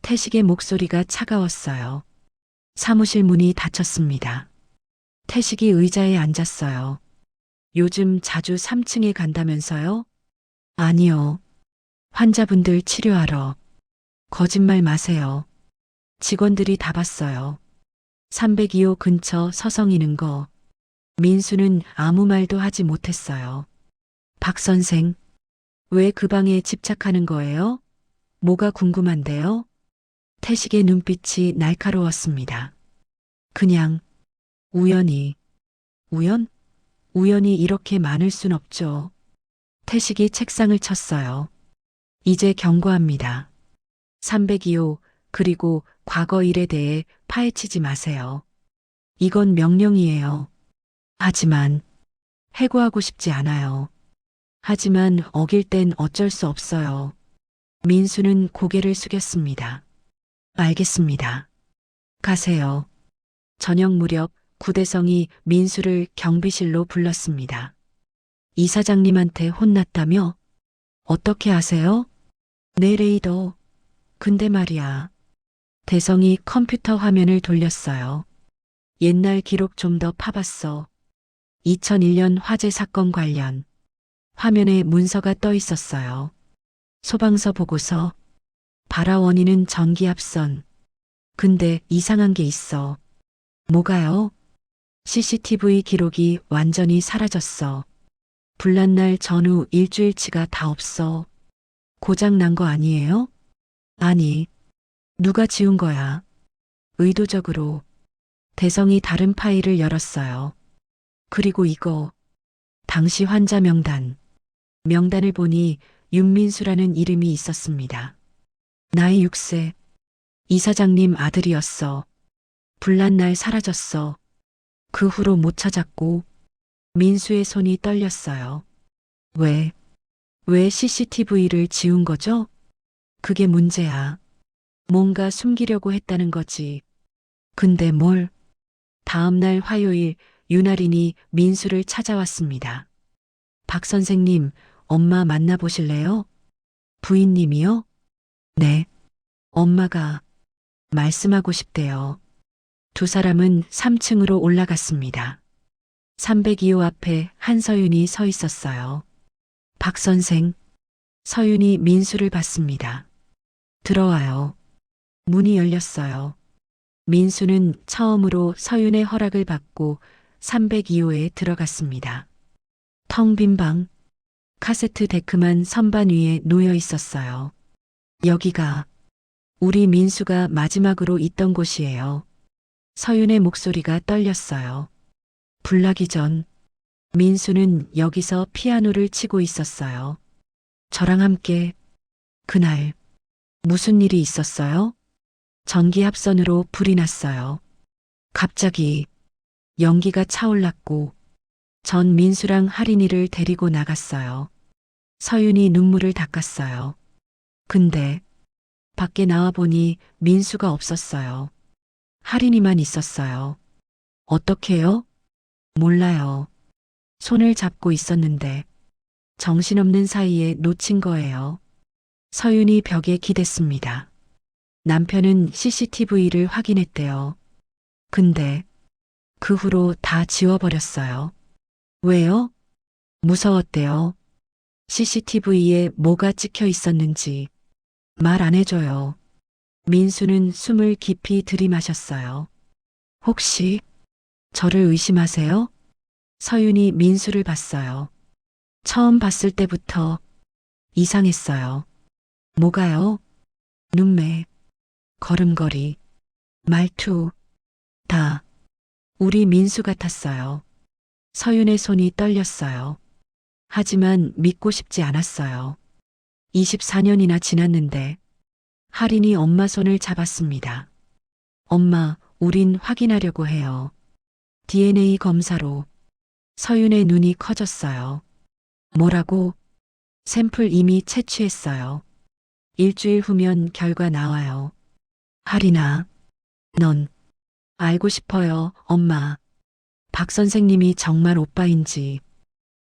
태식의 목소리가 차가웠어요. 사무실 문이 닫혔습니다. 태식이 의자에 앉았어요. 요즘 자주 3층에 간다면서요? 아니요. 환자분들 치료하러. 거짓말 마세요. 직원들이 다 봤어요. 302호 근처 서성이는 거. 민수는 아무 말도 하지 못했어요. 박 선생, 왜 그 방에 집착하는 거예요? 뭐가 궁금한데요? 태식의 눈빛이 날카로웠습니다. 그냥 우연히. 우연? 우연히 이렇게 많을 순 없죠. 태식이 책상을 쳤어요. 이제 경고합니다. 302호 그리고 과거 일에 대해 파헤치지 마세요. 이건 명령이에요. 하지만 해고하고 싶지 않아요. 하지만 어길 땐 어쩔 수 없어요. 민수는 고개를 숙였습니다. 알겠습니다. 가세요. 저녁 무렵 구대성이 민수를 경비실로 불렀습니다. 이사장님한테 혼났다며? 어떻게 아세요? 네 레이더. 근데 말이야. 대성이 컴퓨터 화면을 돌렸어요. 옛날 기록 좀 더 파봤어. 2001년 화재 사건 관련. 화면에 문서가 떠 있었어요. 소방서 보고서. 발화 원인은 전기압선. 근데 이상한 게 있어. 뭐가요? CCTV 기록이 완전히 사라졌어. 불난 날 전후 일주일치가 다 없어. 고장 난 거 아니에요? 아니, 누가 지운 거야? 의도적으로. 대성이 다른 파일을 열었어요. 그리고 이거, 당시 환자 명단. 명단을 보니 윤민수라는 이름이 있었습니다. 나이 6세. 이사장님 아들이었어. 불난 날 사라졌어. 그 후로 못 찾았고, 민수의 손이 떨렸어요. 왜 CCTV를 지운 거죠? 그게 문제야. 뭔가 숨기려고 했다는 거지. 근데 뭘? 다음 날 화요일 윤아린이 민수를 찾아왔습니다. 박 선생님, 엄마 만나보실래요? 부인님이요? 네. 엄마가 말씀하고 싶대요. 두 사람은 3층으로 올라갔습니다. 302호 앞에 한서윤이 서 있었어요. 박 선생, 서윤이 민수를 봤습니다. 들어와요. 문이 열렸어요. 민수는 처음으로 서윤의 허락을 받고 302호에 들어갔습니다. 텅 빈 방, 카세트 데크만 선반 위에 놓여 있었어요. 여기가 우리 민수가 마지막으로 있던 곳이에요. 서윤의 목소리가 떨렸어요. 불나기 전 민수는 여기서 피아노를 치고 있었어요. 저랑 함께. 그날 무슨 일이 있었어요? 전기합선으로 불이 났어요. 갑자기 연기가 차올랐고 전 민수랑 할인이를 데리고 나갔어요. 서윤이 눈물을 닦았어요. 근데 밖에 나와보니 민수가 없었어요. 할인이만 있었어요. 어떡해요? 몰라요. 손을 잡고 있었는데 정신없는 사이에 놓친 거예요. 서윤이 벽에 기댔습니다. 남편은 CCTV를 확인했대요. 근데 그 후로 다 지워버렸어요. 왜요? 무서웠대요. CCTV에 뭐가 찍혀 있었는지 말 안 해줘요. 민수는 숨을 깊이 들이마셨어요. 혹시 저를 의심하세요? 서윤이 민수를 봤어요. 처음 봤을 때부터 이상했어요. 뭐가요? 눈매, 걸음걸이, 말투, 다 우리 민수 같았어요. 서윤의 손이 떨렸어요. 하지만 믿고 싶지 않았어요. 24년이나 지났는데 할인이 엄마 손을 잡았습니다. 엄마, 우린 확인하려고 해요. DNA 검사로. 서윤의 눈이 커졌어요. 뭐라고? 샘플 이미 채취했어요. 일주일 후면 결과 나와요. 할인아, 넌 알고 싶어요, 엄마. 박 선생님이 정말 오빠인지.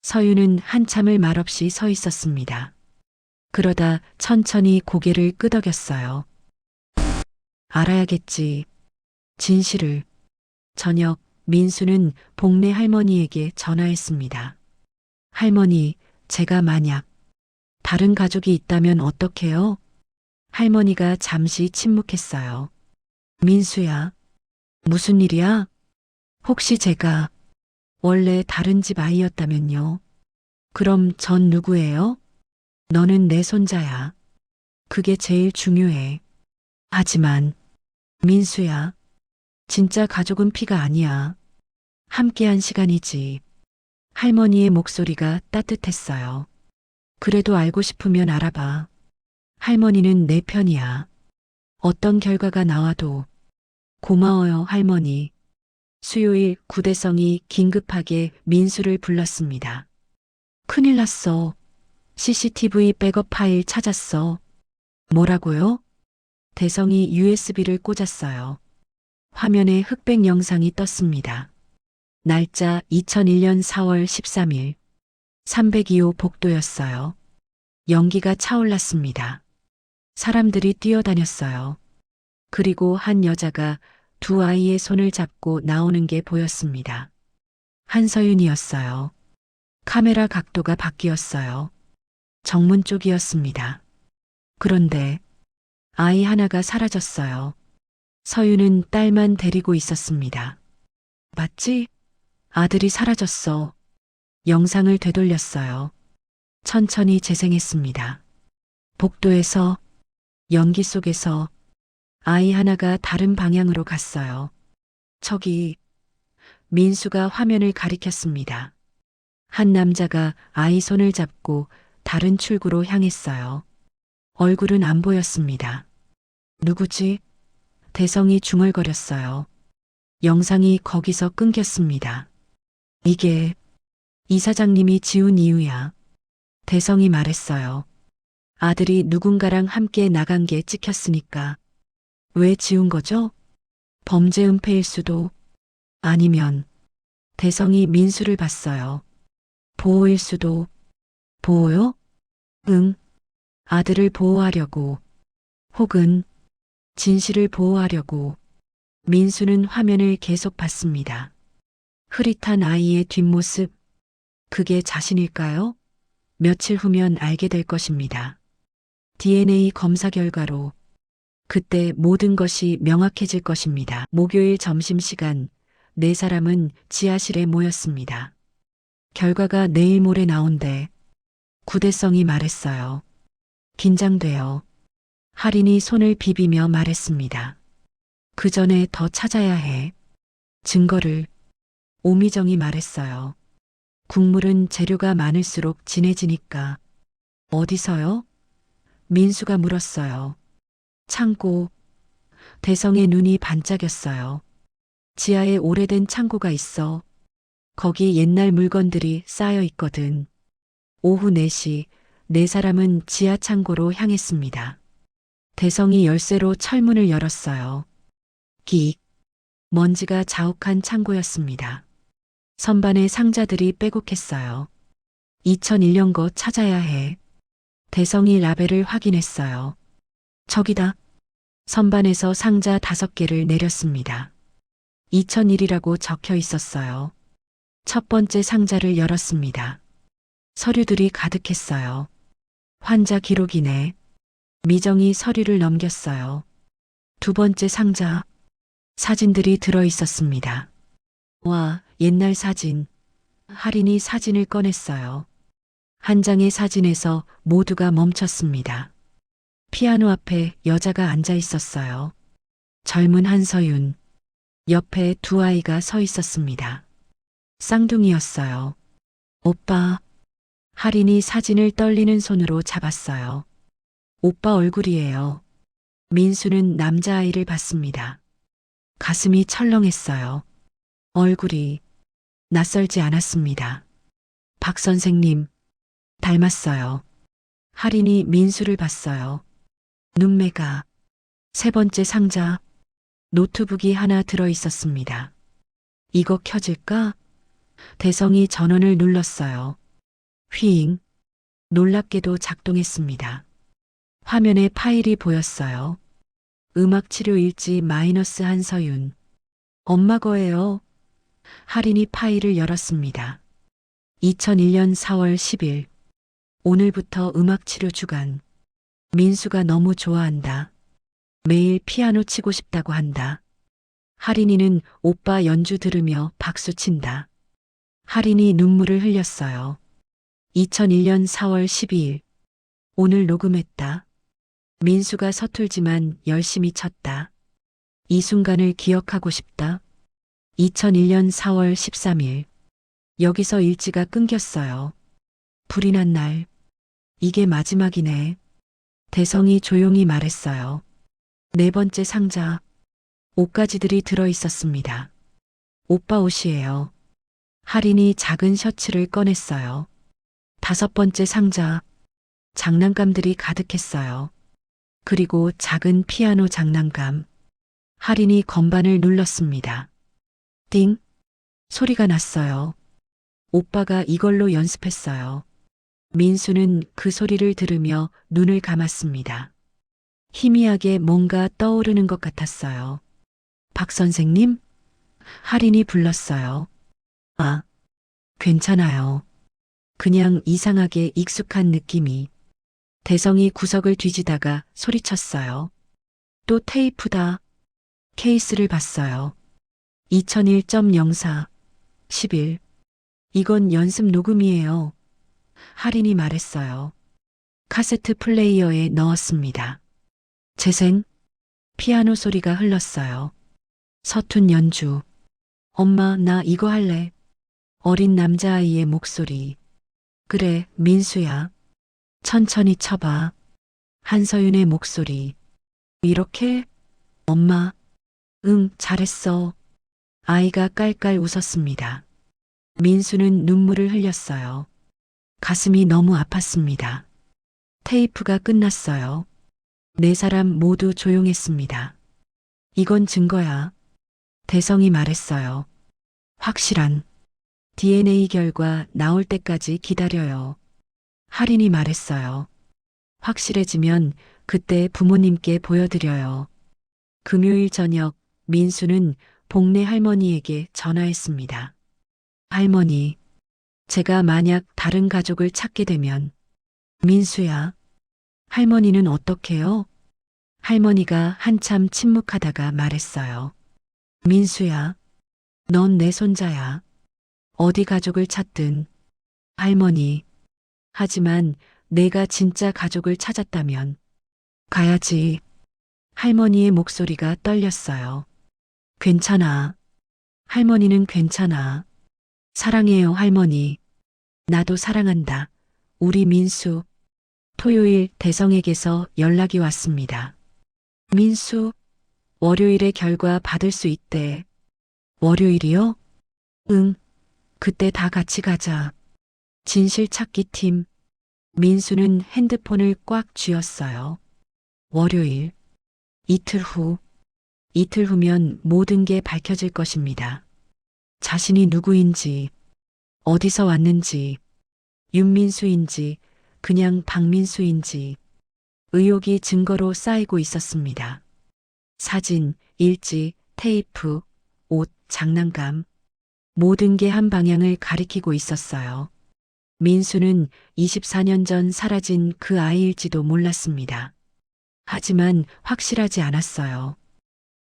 서윤은 한참을 말없이 서 있었습니다. 그러다 천천히 고개를 끄덕였어요. 알아야겠지. 진실을. 저녁 민수는 복내 할머니에게 전화했습니다. 할머니, 제가 만약 다른 가족이 있다면 어떡해요? 할머니가 잠시 침묵했어요. 민수야, 무슨 일이야? 혹시 제가 원래 다른 집 아이였다면요? 그럼 전 누구예요? 너는 내 손자야. 그게 제일 중요해. 하지만 민수야, 진짜 가족은 피가 아니야. 함께한 시간이지. 할머니의 목소리가 따뜻했어요. 그래도 알고 싶으면 알아봐. 할머니는 내 편이야. 어떤 결과가 나와도. 고마워요, 할머니. 수요일 구대성이 긴급하게 민수를 불렀습니다. 큰일 났어. CCTV 백업 파일 찾았어. 뭐라고요? 대성이 USB를 꽂았어요. 화면에 흑백 영상이 떴습니다. 날짜 2001년 4월 13일. 302호 복도였어요. 연기가 차올랐습니다. 사람들이 뛰어다녔어요. 그리고 한 여자가 두 아이의 손을 잡고 나오는 게 보였습니다. 한서윤이었어요. 카메라 각도가 바뀌었어요. 정문 쪽이었습니다. 그런데 아이 하나가 사라졌어요. 서유는 딸만 데리고 있었습니다. 맞지? 아들이 사라졌어. 영상을 되돌렸어요. 천천히 재생했습니다. 복도에서, 연기 속에서 아이 하나가 다른 방향으로 갔어요. 저기, 민수가 화면을 가리켰습니다. 한 남자가 아이 손을 잡고 다른 출구로 향했어요. 얼굴은 안 보였습니다. 누구지? 대성이 중얼거렸어요. 영상이 거기서 끊겼습니다. 이게 이사장님이 지운 이유야. 대성이 말했어요. 아들이 누군가랑 함께 나간 게 찍혔으니까. 왜 지운 거죠? 범죄 은폐일 수도. 아니면 대성이 민수를 봤어요. 보호일 수도. 보호요? 응. 아들을 보호하려고. 혹은 진실을 보호하려고. 민수는 화면을 계속 봤습니다. 흐릿한 아이의 뒷모습. 그게 자신일까요? 며칠 후면 알게 될 것입니다. DNA 검사 결과로 그때 모든 것이 명확해질 것입니다. 목요일 점심시간 네 사람은 지하실에 모였습니다. 결과가 내일 모레 나온대. 구대성이 말했어요. 긴장돼요. 할인이 손을 비비며 말했습니다. 그 전에 더 찾아야 해. 증거를. 오미정이 말했어요. 국물은 재료가 많을수록 진해지니까. 어디서요? 민수가 물었어요. 창고. 대성의 눈이 반짝였어요. 지하에 오래된 창고가 있어. 거기 옛날 물건들이 쌓여 있거든. 오후 4시 네 사람은 지하 창고로 향했습니다. 대성이 열쇠로 철문을 열었어요. 끽. 먼지가 자욱한 창고였습니다. 선반에 상자들이 빼곡했어요. 2001년 거 찾아야 해. 대성이 라벨을 확인했어요. 저기다. 선반에서 상자 5개를 내렸습니다. 2001이라고 적혀 있었어요. 첫 번째 상자를 열었습니다. 서류들이 가득했어요. 환자 기록이네. 미정이 서류를 넘겼어요. 두 번째 상자. 사진들이 들어 있었습니다. 와, 옛날 사진. 할인이 사진을 꺼냈어요. 한 장의 사진에서 모두가 멈췄습니다. 피아노 앞에 여자가 앉아 있었어요. 젊은 한서윤. 옆에 두 아이가 서 있었습니다. 쌍둥이였어요. 오빠. 할인이 사진을 떨리는 손으로 잡았어요. 오빠 얼굴이에요. 민수는 남자아이를 봤습니다. 가슴이 철렁했어요. 얼굴이 낯설지 않았습니다. 박 선생님, 닮았어요. 할인이 민수를 봤어요. 눈매가. 세 번째 상자. 노트북이 하나 들어 있었습니다. 이거 켜질까? 대성이 전원을 눌렀어요. 휘잉. 놀랍게도 작동했습니다. 화면에 파일이 보였어요. 음악치료 일지 마이너스 한서윤. 엄마 거예요. 할인이 파일을 열었습니다. 2001년 4월 10일. 오늘부터 음악치료 주간. 민수가 너무 좋아한다. 매일 피아노 치고 싶다고 한다. 할인이는 오빠 연주 들으며 박수 친다. 할인이 눈물을 흘렸어요. 2001년 4월 12일. 오늘 녹음했다. 민수가 서툴지만 열심히 쳤다. 이 순간을 기억하고 싶다. 2001년 4월 13일. 여기서 일지가 끊겼어요. 불이 난 날. 이게 마지막이네. 대성이 조용히 말했어요. 네 번째 상자. 옷가지들이 들어 있었습니다. 오빠 옷이에요. 할인이 작은 셔츠를 꺼냈어요. 다섯 번째 상자. 장난감들이 가득했어요. 그리고 작은 피아노 장난감. 할인이 건반을 눌렀습니다. 띵. 소리가 났어요. 오빠가 이걸로 연습했어요. 민수는 그 소리를 들으며 눈을 감았습니다. 희미하게 뭔가 떠오르는 것 같았어요. 박 선생님? 할인이 불렀어요. 아, 괜찮아요. 그냥 이상하게 익숙한 느낌이. 대성이 구석을 뒤지다가 소리쳤어요. 또 테이프다. 케이스를 봤어요. 2001.04, 10일. 이건 연습 녹음이에요. 할인이 말했어요. 카세트 플레이어에 넣었습니다. 재생, 피아노 소리가 흘렀어요. 서툰 연주. 엄마, 나 이거 할래. 어린 남자아이의 목소리. 그래, 민수야. 천천히 쳐봐. 한서윤의 목소리. 이렇게? 엄마. 응, 잘했어. 아이가 깔깔 웃었습니다. 민수는 눈물을 흘렸어요. 가슴이 너무 아팠습니다. 테이프가 끝났어요. 네 사람 모두 조용했습니다. 이건 증거야. 대성이 말했어요. 확실한 DNA 결과 나올 때까지 기다려요. 할인이 말했어요. 확실해지면 그때 부모님께 보여드려요. 금요일 저녁 민수는 복내 할머니에게 전화했습니다. 할머니, 제가 만약 다른 가족을 찾게 되면 민수야, 할머니는 어떡해요? 할머니가 한참 침묵하다가 말했어요. 민수야, 넌 내 손자야. 어디 가족을 찾든. 할머니, 하지만 내가 진짜 가족을 찾았다면 가야지. 할머니의 목소리가 떨렸어요. 괜찮아. 할머니는 괜찮아. 사랑해요, 할머니. 나도 사랑한다. 우리 민수. 토요일 대성에게서 연락이 왔습니다. 민수, 월요일에 결과 받을 수 있대. 월요일이요? 응. 그때 다 같이 가자. 진실 찾기 팀. 민수는 핸드폰을 꽉 쥐었어요. 월요일. 이틀 후. 이틀 후면 모든 게 밝혀질 것입니다. 자신이 누구인지, 어디서 왔는지, 윤민수인지, 그냥 박민수인지, 의혹이 증거로 쌓이고 있었습니다. 사진, 일지, 테이프, 옷, 장난감. 모든 게 한 방향을 가리키고 있었어요. 민수는 24년 전 사라진 그 아이일지도 몰랐습니다. 하지만 확실하지 않았어요.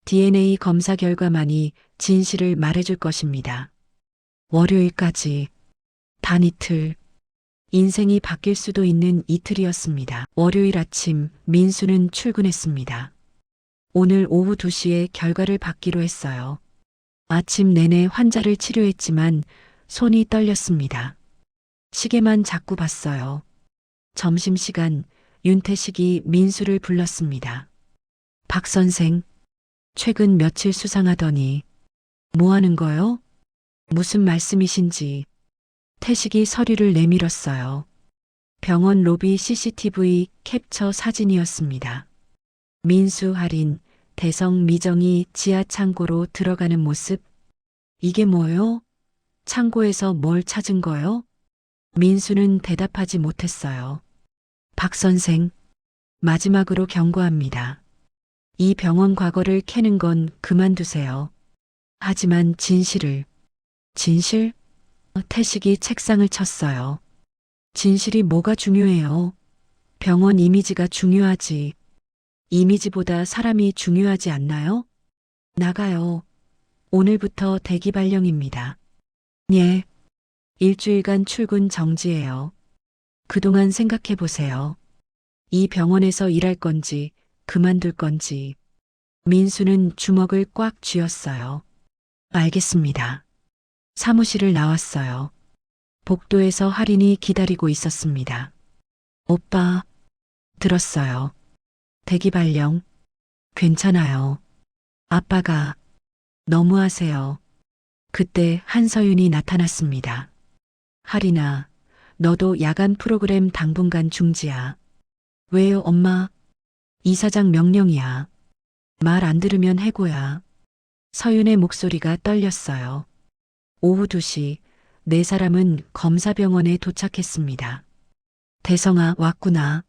DNA 검사 결과만이 진실을 말해줄 것입니다. 월요일까지 단 이틀. 인생이 바뀔 수도 있는 이틀이었습니다. 월요일 아침 민수는 출근했습니다. 오늘 오후 2시에 결과를 받기로 했어요. 아침 내내 환자를 치료했지만 손이 떨렸습니다. 시계만 자꾸 봤어요. 점심시간 윤태식이 민수를 불렀습니다. 박 선생, 최근 며칠 수상하더니 뭐 하는 거요? 무슨 말씀이신지. 태식이 서류를 내밀었어요. 병원 로비 CCTV 캡처 사진이었습니다. 민수 할인, 대성 미정이 지하 창고로 들어가는 모습. 이게 뭐요? 창고에서 뭘 찾은 거요? 민수는 대답하지 못했어요. 박 선생, 마지막으로 경고합니다. 이 병원 과거를 캐는 건 그만두세요. 하지만 진실? 태식이 책상을 쳤어요. 진실이 뭐가 중요해요? 병원 이미지가 중요하지. 이미지보다 사람이 중요하지 않나요? 나가요. 오늘부터 대기 발령입니다. 예. 일주일간 출근 정지예요. 그동안 생각해 보세요. 이 병원에서 일할 건지 그만둘 건지. 민수는 주먹을 꽉 쥐었어요. 알겠습니다. 사무실을 나왔어요. 복도에서 할인이 기다리고 있었습니다. 오빠, 들었어요. 대기 발령. 괜찮아요. 아빠가 너무하세요. 그때 한서윤이 나타났습니다. 할인아, 너도 야간 프로그램 당분간 중지야. 왜요, 엄마? 이사장 명령이야. 말 안 들으면 해고야. 서윤의 목소리가 떨렸어요. 오후 2시, 네 사람은 검사병원에 도착했습니다. 대성아, 왔구나.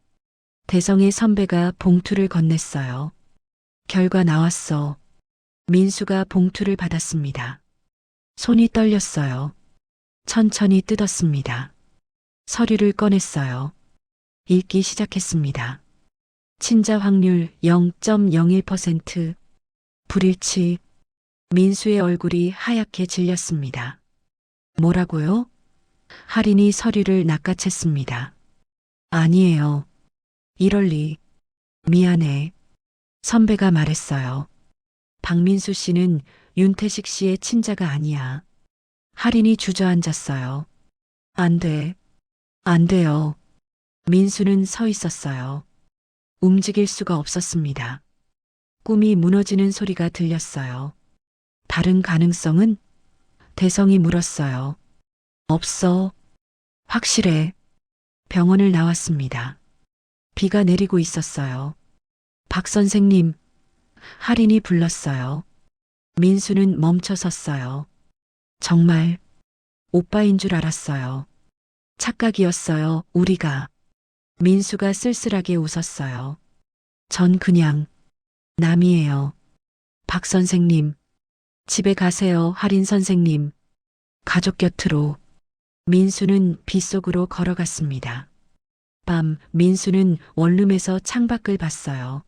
대성의 선배가 봉투를 건넸어요. 결과 나왔어. 민수가 봉투를 받았습니다. 손이 떨렸어요. 천천히 뜯었습니다. 서류를 꺼냈어요. 읽기 시작했습니다. 친자 확률 0.01%. 불일치. 민수의 얼굴이 하얗게 질렸습니다. 뭐라고요? 할인이 서류를 낚아챘습니다. 아니에요. 이럴 리. 미안해. 선배가 말했어요. 박민수 씨는 윤태식 씨의 친자가 아니야. 할인이 주저앉았어요. 안 돼. 안 돼요. 민수는 서 있었어요. 움직일 수가 없었습니다. 꿈이 무너지는 소리가 들렸어요. 다른 가능성은? 대성이 물었어요. 없어. 확실해. 병원을 나왔습니다. 비가 내리고 있었어요. 박 선생님, 할인이 불렀어요. 민수는 멈춰 섰어요. 정말 오빠인 줄 알았어요. 착각이었어요, 우리가. 민수가 쓸쓸하게 웃었어요. 전 그냥 남이에요. 박 선생님, 집에 가세요, 할인 선생님. 가족 곁으로. 민수는 빗속으로 걸어갔습니다. 밤, 민수는 원룸에서 창밖을 봤어요.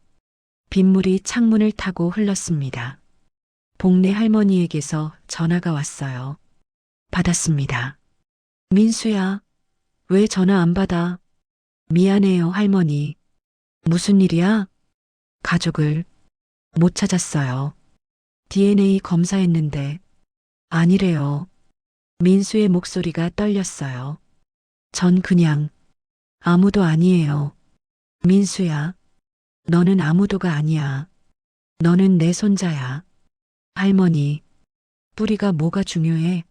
빗물이 창문을 타고 흘렀습니다. 복내 할머니에게서 전화가 왔어요. 받았습니다. 민수야, 왜 전화 안 받아? 미안해요, 할머니. 무슨 일이야? 가족을 못 찾았어요. DNA 검사했는데 아니래요. 민수의 목소리가 떨렸어요. 전 그냥 아무도 아니에요. 민수야, 너는 아무도가 아니야. 너는 내 손자야. 할머니, 뿌리가 뭐가 중요해?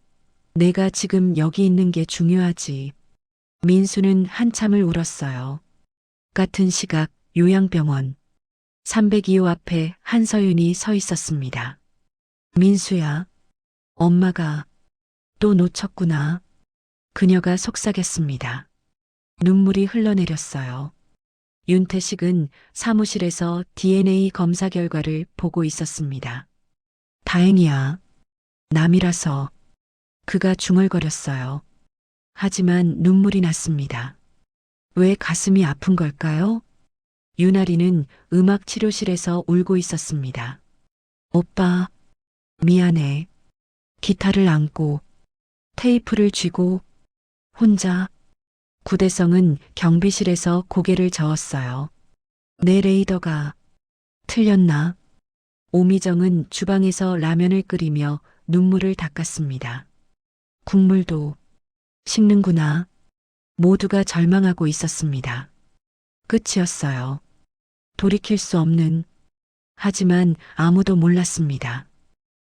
내가 지금 여기 있는 게 중요하지. 민수는 한참을 울었어요. 같은 시각 요양병원 302호 앞에 한서윤이 서 있었습니다. 민수야, 엄마가 또 놓쳤구나. 그녀가 속삭였습니다. 눈물이 흘러내렸어요. 윤태식은 사무실에서 DNA 검사 결과를 보고 있었습니다. 다행이야. 남이라서. 그가 중얼거렸어요. 하지만 눈물이 났습니다. 왜 가슴이 아픈 걸까요? 유나리는 음악 치료실에서 울고 있었습니다. 오빠, 미안해. 기타를 안고, 테이프를 쥐고, 혼자. 구대성은 경비실에서 고개를 저었어요. 내 레이더가 틀렸나? 오미정은 주방에서 라면을 끓이며 눈물을 닦았습니다. 국물도 식는구나. 모두가 절망하고 있었습니다. 끝이었어요. 돌이킬 수 없는. 하지만 아무도 몰랐습니다.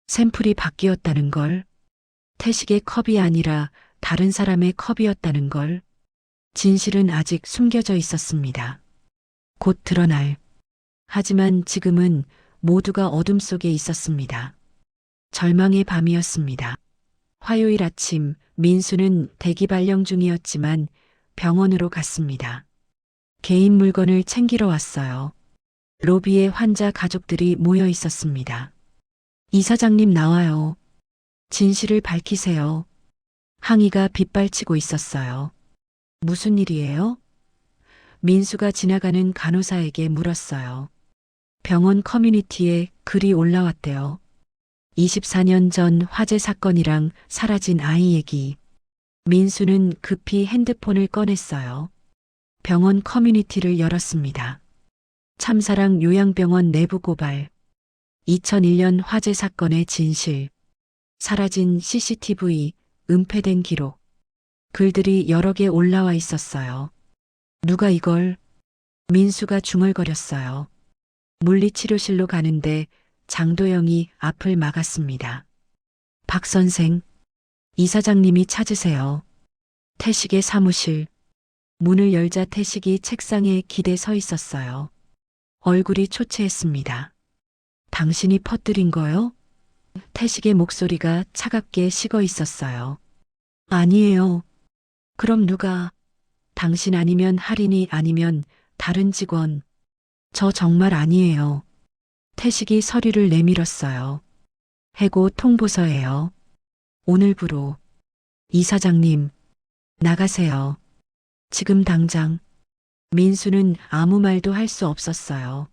샘플이 바뀌었다는 걸. 태식의 컵이 아니라 다른 사람의 컵이었다는 걸. 진실은 아직 숨겨져 있었습니다. 곧 드러날. 하지만 지금은 모두가 어둠 속에 있었습니다. 절망의 밤이었습니다. 화요일 아침 민수는 대기 발령 중이었지만 병원으로 갔습니다. 개인 물건을 챙기러 왔어요. 로비에 환자 가족들이 모여 있었습니다. 이사장님 나와요. 진실을 밝히세요. 항의가 빗발치고 있었어요. 무슨 일이에요? 민수가 지나가는 간호사에게 물었어요. 병원 커뮤니티에 글이 올라왔대요. 24년 전 화재 사건이랑 사라진 아이 얘기. 민수는 급히 핸드폰을 꺼냈어요. 병원 커뮤니티를 열었습니다. 참사랑 요양병원 내부 고발. 2001년 화재 사건의 진실. 사라진 CCTV, 은폐된 기록. 글들이 여러 개 올라와 있었어요. 누가 이걸? 민수가 중얼거렸어요. 물리치료실로 가는데 장도영이 앞을 막았습니다. 박 선생, 이사장님이 찾으세요. 태식의 사무실. 문을 열자 태식이 책상에 기대 서 있었어요. 얼굴이 초췌했습니다. 당신이 퍼뜨린 거요? 태식의 목소리가 차갑게 식어 있었어요. 아니에요. 그럼 누가? 당신 아니면 할인이 아니면 다른 직원. 저 정말 아니에요. 태식이 서류를 내밀었어요. 해고 통보서예요. 오늘부로. 이사장님, 나가세요. 지금 당장. 민수는 아무 말도 할 수 없었어요.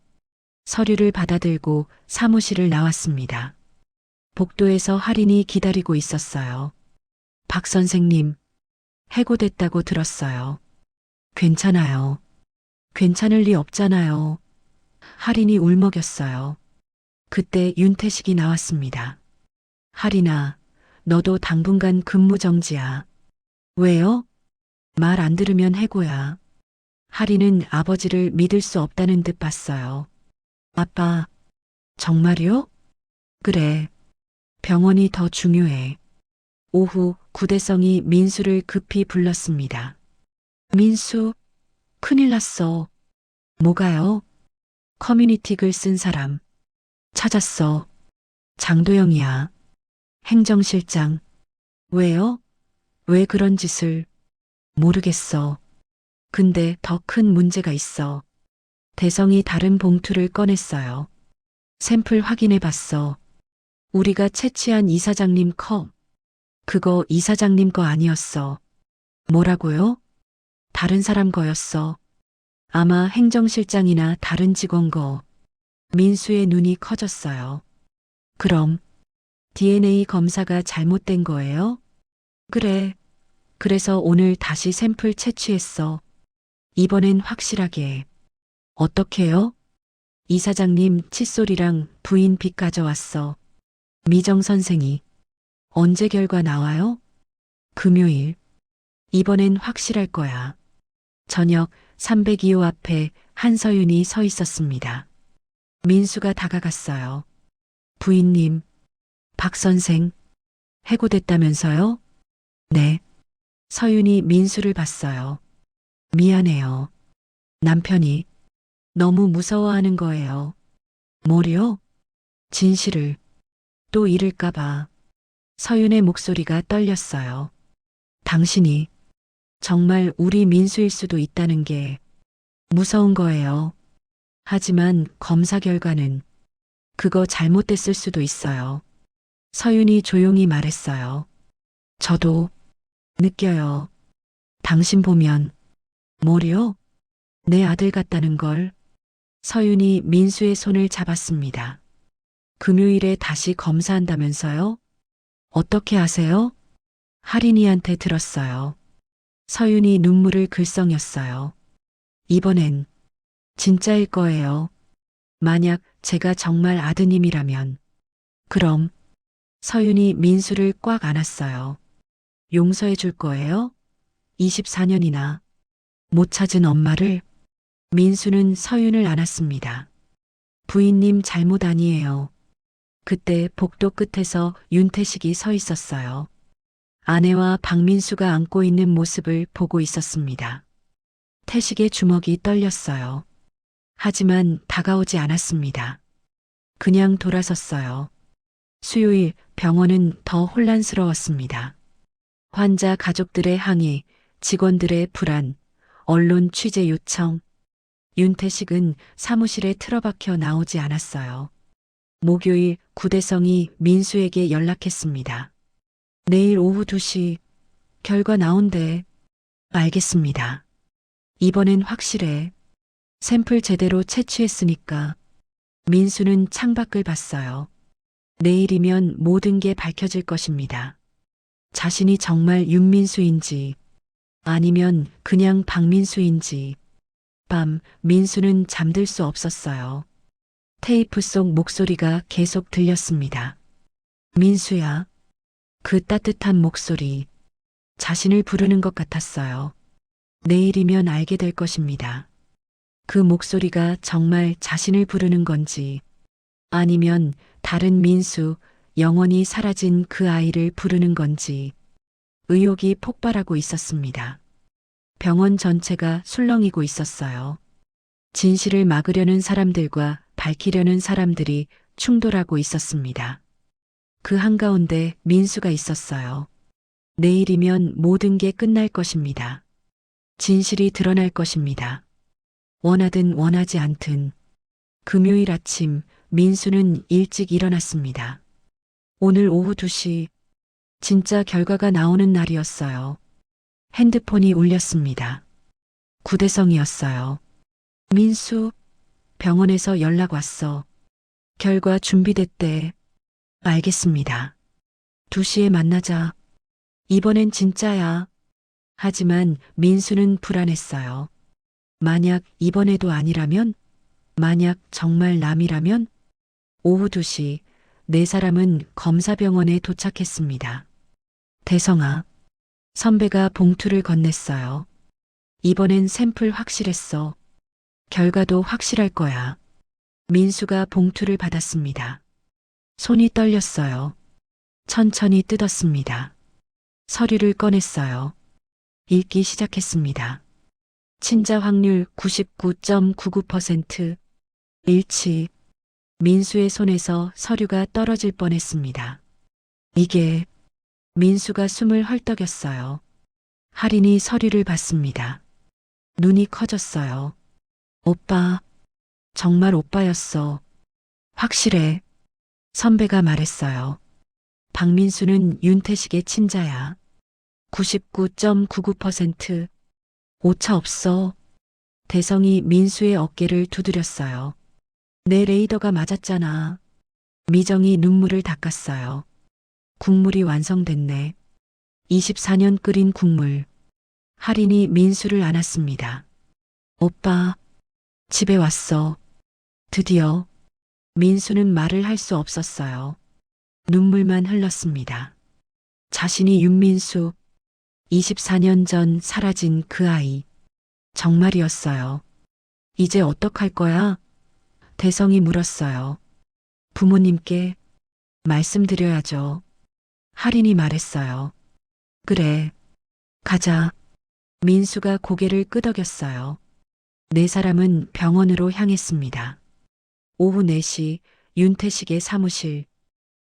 서류를 받아들고 사무실을 나왔습니다. 복도에서 할인이 기다리고 있었어요. 박 선생님, 해고됐다고 들었어요. 괜찮아요. 괜찮을 리 없잖아요. 할인이 울먹였어요. 그때 윤태식이 나왔습니다. 할인아, 너도 당분간 근무 정지야. 왜요? 말 안 들으면 해고야. 할인은 아버지를 믿을 수 없다는 듯 봤어요. 아빠, 정말요? 그래. 병원이 더 중요해. 오후 구대성이 민수를 급히 불렀습니다. 민수, 큰일 났어. 뭐가요? 커뮤니티 글 쓴 사람. 찾았어. 장도영이야. 행정실장. 왜요? 왜 그런 짓을? 모르겠어. 근데 더 큰 문제가 있어. 대성이 다른 봉투를 꺼냈어요. 샘플 확인해 봤어. 우리가 채취한 이사장님 컵. 그거 이사장님 거 아니었어. 뭐라고요? 다른 사람 거였어. 아마 행정실장이나 다른 직원 거. 민수의 눈이 커졌어요. 그럼 DNA 검사가 잘못된 거예요? 그래. 그래서 오늘 다시 샘플 채취했어. 이번엔 확실하게. 어떻게요? 이사장님 칫솔이랑 부인 빚 가져왔어. 미정 선생이. 언제 결과 나와요? 금요일. 이번엔 확실할 거야. 저녁 302호 앞에 한서윤이 서 있었습니다. 민수가 다가갔어요. 부인님, 박 선생, 해고됐다면서요? 네. 서윤이 민수를 봤어요. 미안해요. 남편이 너무 무서워하는 거예요. 뭐요? 진실을 또 잃을까봐. 서윤의 목소리가 떨렸어요. 당신이 정말 우리 민수일 수도 있다는 게 무서운 거예요. 하지만 검사 결과는 그거 잘못됐을 수도 있어요. 서윤이 조용히 말했어요. 저도 느껴요. 당신 보면 뭐요? 내 아들 같다는 걸. 서윤이 민수의 손을 잡았습니다. 금요일에 다시 검사한다면서요? 어떻게 아세요? 할인이한테 들었어요. 서윤이 눈물을 글썽였어요. 이번엔 진짜일 거예요. 만약 제가 정말 아드님이라면. 그럼 서윤이 민수를 꽉 안았어요. 용서해 줄 거예요? 24년이나 못 찾은 엄마를. 민수는 서윤을 안았습니다. 부인님 잘못 아니에요. 그때 복도 끝에서 윤태식이 서 있었어요. 아내와 박민수가 안고 있는 모습을 보고 있었습니다. 태식의 주먹이 떨렸어요. 하지만 다가오지 않았습니다. 그냥 돌아섰어요. 수요일 병원은 더 혼란스러웠습니다. 환자 가족들의 항의, 직원들의 불안, 언론 취재 요청. 윤태식은 사무실에 틀어박혀 나오지 않았어요. 목요일 구대성이 민수에게 연락했습니다. 내일 오후 2시 결과 나온대. 알겠습니다. 이번엔 확실해. 샘플 제대로 채취했으니까. 민수는 창밖을 봤어요. 내일이면 모든 게 밝혀질 것입니다. 자신이 정말 윤민수인지 아니면 그냥 박민수인지. 밤 민수는 잠들 수 없었어요. 테이프 속 목소리가 계속 들렸습니다. 민수야. 그 따뜻한 목소리. 자신을 부르는 것 같았어요. 내일이면 알게 될 것입니다. 그 목소리가 정말 자신을 부르는 건지 아니면 다른 민수, 영원히 사라진 그 아이를 부르는 건지 의혹이 폭발하고 있었습니다. 병원 전체가 술렁이고 있었어요. 진실을 막으려는 사람들과 밝히려는 사람들이 충돌하고 있었습니다. 그 한가운데 민수가 있었어요. 내일이면 모든 게 끝날 것입니다. 진실이 드러날 것입니다. 원하든 원하지 않든. 금요일 아침 민수는 일찍 일어났습니다. 오늘 오후 2시 진짜 결과가 나오는 날이었어요. 핸드폰이 울렸습니다. 구대성이었어요. 민수, 병원에서 연락 왔어. 결과 준비됐대. 알겠습니다. 2시에 만나자. 이번엔 진짜야. 하지만 민수는 불안했어요. 만약 이번에도 아니라면? 만약 정말 남이라면? 오후 2시, 네 사람은 검사병원에 도착했습니다. 대성아, 선배가 봉투를 건넸어요. 이번엔 샘플 확실했어. 결과도 확실할 거야. 민수가 봉투를 받았습니다. 손이 떨렸어요. 천천히 뜯었습니다. 서류를 꺼냈어요. 읽기 시작했습니다. 친자 확률 99.99%. 일치. 민수의 손에서 서류가 떨어질 뻔했습니다. 이게, 민수가 숨을 헐떡였어요. 할인이 서류를 봤습니다. 눈이 커졌어요. 오빠, 정말 오빠였어. 확실해. 선배가 말했어요. 박민수는 윤태식의 친자야. 99.99%. 오차 없어. 대성이 민수의 어깨를 두드렸어요. 내 레이더가 맞았잖아. 미정이 눈물을 닦았어요. 국물이 완성됐네. 24년 끓인 국물. 할인이 민수를 안았습니다. 오빠, 집에 왔어. 드디어. 민수는 말을 할 수 없었어요. 눈물만 흘렀습니다. 자신이 윤민수, 24년 전 사라진 그 아이. 정말이었어요. 이제 어떡할 거야? 대성이 물었어요. 부모님께 말씀드려야죠. 할인이 말했어요. 그래, 가자. 민수가 고개를 끄덕였어요. 네 사람은 병원으로 향했습니다. 오후 4시 윤태식의 사무실.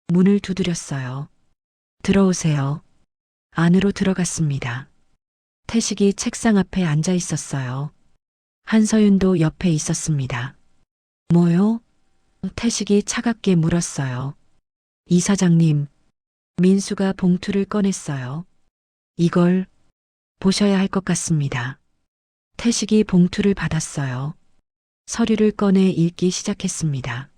문을 두드렸어요. 들어오세요. 안으로 들어갔습니다. 태식이 책상 앞에 앉아 있었어요. 한서윤도 옆에 있었습니다. 뭐요? 태식이 차갑게 물었어요. 이사장님, 민수가 봉투를 꺼냈어요. 이걸 보셔야 할 것 같습니다. 태식이 봉투를 받았어요. 서류를 꺼내 읽기 시작했습니다.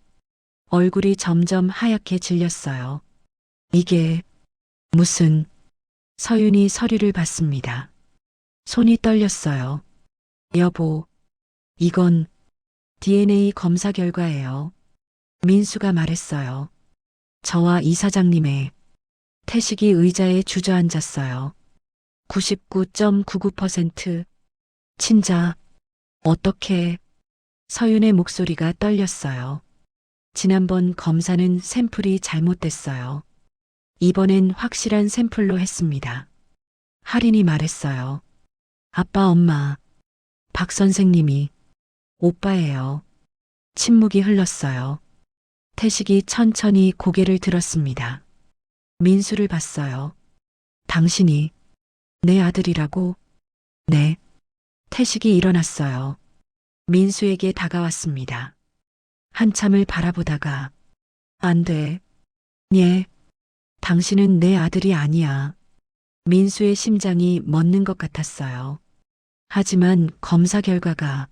얼굴이 점점 하얗게 질렸어요. 이게 무슨... 서윤이 서류를 받습니다. 손이 떨렸어요. 여보, 이건 DNA 검사 결과예요. 민수가 말했어요. 저와 이사장님의. 태식이 의자에 주저앉았어요. 99.99%. 친자. 어떻게. 서윤의 목소리가 떨렸어요. 지난번 검사는 샘플이 잘못됐어요. 이번엔 확실한 샘플로 했습니다. 할인이 말했어요. 아빠, 엄마, 박 선생님이 오빠예요. 침묵이 흘렀어요. 태식이 천천히 고개를 들었습니다. 민수를 봤어요. 당신이 내 아들이라고? 네. 태식이 일어났어요. 민수에게 다가왔습니다. 한참을 바라보다가 안 돼. 예. 당신은 내 아들이 아니야. 민수의 심장이 멎는 것 같았어요. 하지만 검사 결과가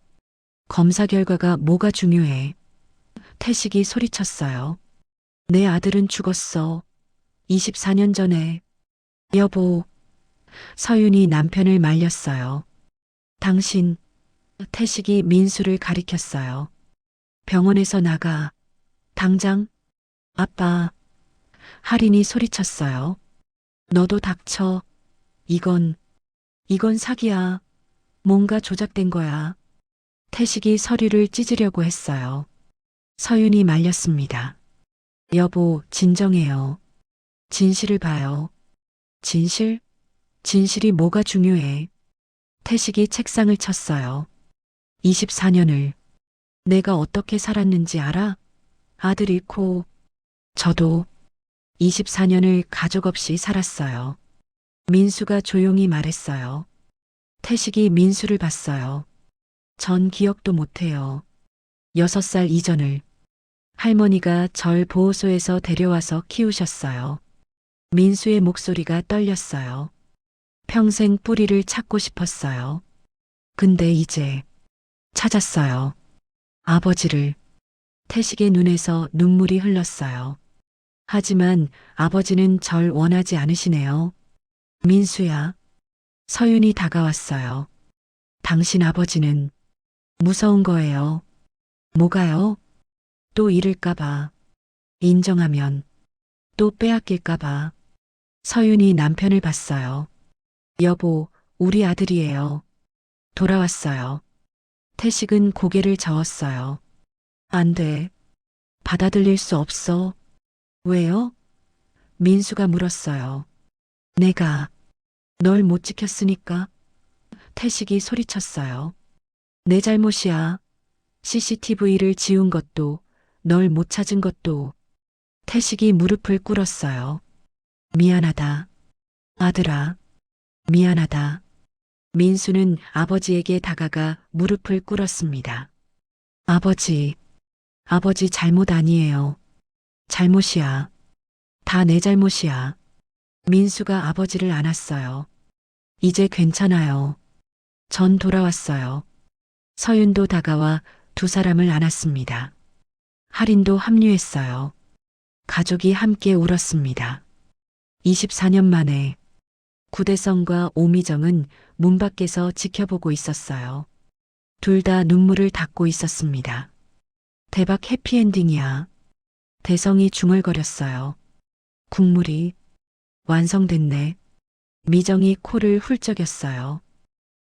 뭐가 중요해. 태식이 소리쳤어요. 내 아들은 죽었어. 24년 전에. 여보. 서윤이 남편을 말렸어요. 당신. 태식이 민수를 가리켰어요. 병원에서 나가. 당장. 아빠. 할인이 소리쳤어요. 너도 닥쳐. 이건 사기야. 뭔가 조작된 거야. 태식이 서류를 찢으려고 했어요. 서윤이 말렸습니다. 여보, 진정해요. 진실을 봐요. 진실? 진실이 뭐가 중요해? 태식이 책상을 쳤어요. 24년을. 내가 어떻게 살았는지 알아? 아들 잃고. 저도 24년을 가족 없이 살았어요. 민수가 조용히 말했어요. 태식이 민수를 봤어요. 전 기억도 못해요. 6살 이전을. 할머니가 절 보호소에서 데려와서 키우셨어요. 민수의 목소리가 떨렸어요. 평생 뿌리를 찾고 싶었어요. 근데 이제 찾았어요. 아버지를. 태식의 눈에서 눈물이 흘렀어요. 하지만 아버지는 절 원하지 않으시네요. 민수야. 서윤이 다가왔어요. 당신 아버지는 무서운 거예요. 뭐가요? 또 잃을까봐. 인정하면 또 빼앗길까봐. 서윤이 남편을 봤어요. 여보, 우리 아들이에요. 돌아왔어요. 태식은 고개를 저었어요. 안 돼. 받아들일 수 없어. 왜요? 민수가 물었어요. 내가 널 못 지켰으니까. 태식이 소리쳤어요. 내 잘못이야. CCTV를 지운 것도, 널 못 찾은 것도. 태식이 무릎을 꿇었어요. 미안하다. 아들아. 미안하다. 민수는 아버지에게 다가가 무릎을 꿇었습니다. 아버지, 아버지 잘못 아니에요. 잘못이야. 다 내 잘못이야. 민수가 아버지를 안았어요. 이제 괜찮아요. 전 돌아왔어요. 서윤도 다가와 두 사람을 안았습니다. 할인도 합류했어요. 가족이 함께 울었습니다. 24년 만에 구대성과 오미정은 문 밖에서 지켜보고 있었어요. 둘 다 눈물을 닦고 있었습니다. 대박 해피엔딩이야. 대성이 중얼거렸어요. 국물이 완성됐네. 미정이 코를 훌쩍였어요.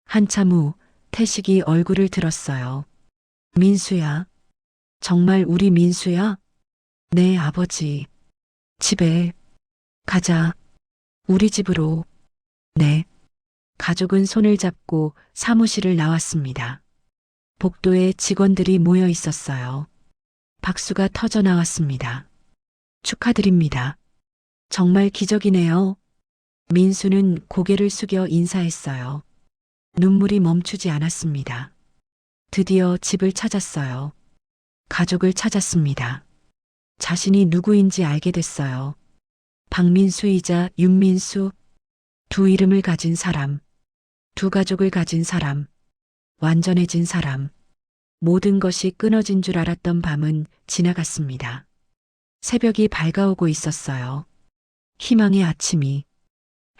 한참 후 태식이 얼굴을 들었어요. 민수야. 정말 우리 민수야? 네, 아버지. 집에 가자. 우리 집으로. 네. 가족은 손을 잡고 사무실을 나왔습니다. 복도에 직원들이 모여 있었어요. 박수가 터져 나왔습니다. 축하드립니다. 정말 기적이네요. 민수는 고개를 숙여 인사했어요. 눈물이 멈추지 않았습니다. 드디어 집을 찾았어요. 가족을 찾았습니다. 자신이 누구인지 알게 됐어요. 박민수이자 윤민수, 두 이름을 가진 사람, 두 가족을 가진 사람, 완전해진 사람. 모든 것이 끊어진 줄 알았던 밤은 지나갔습니다. 새벽이 밝아오고 있었어요. 희망의 아침이.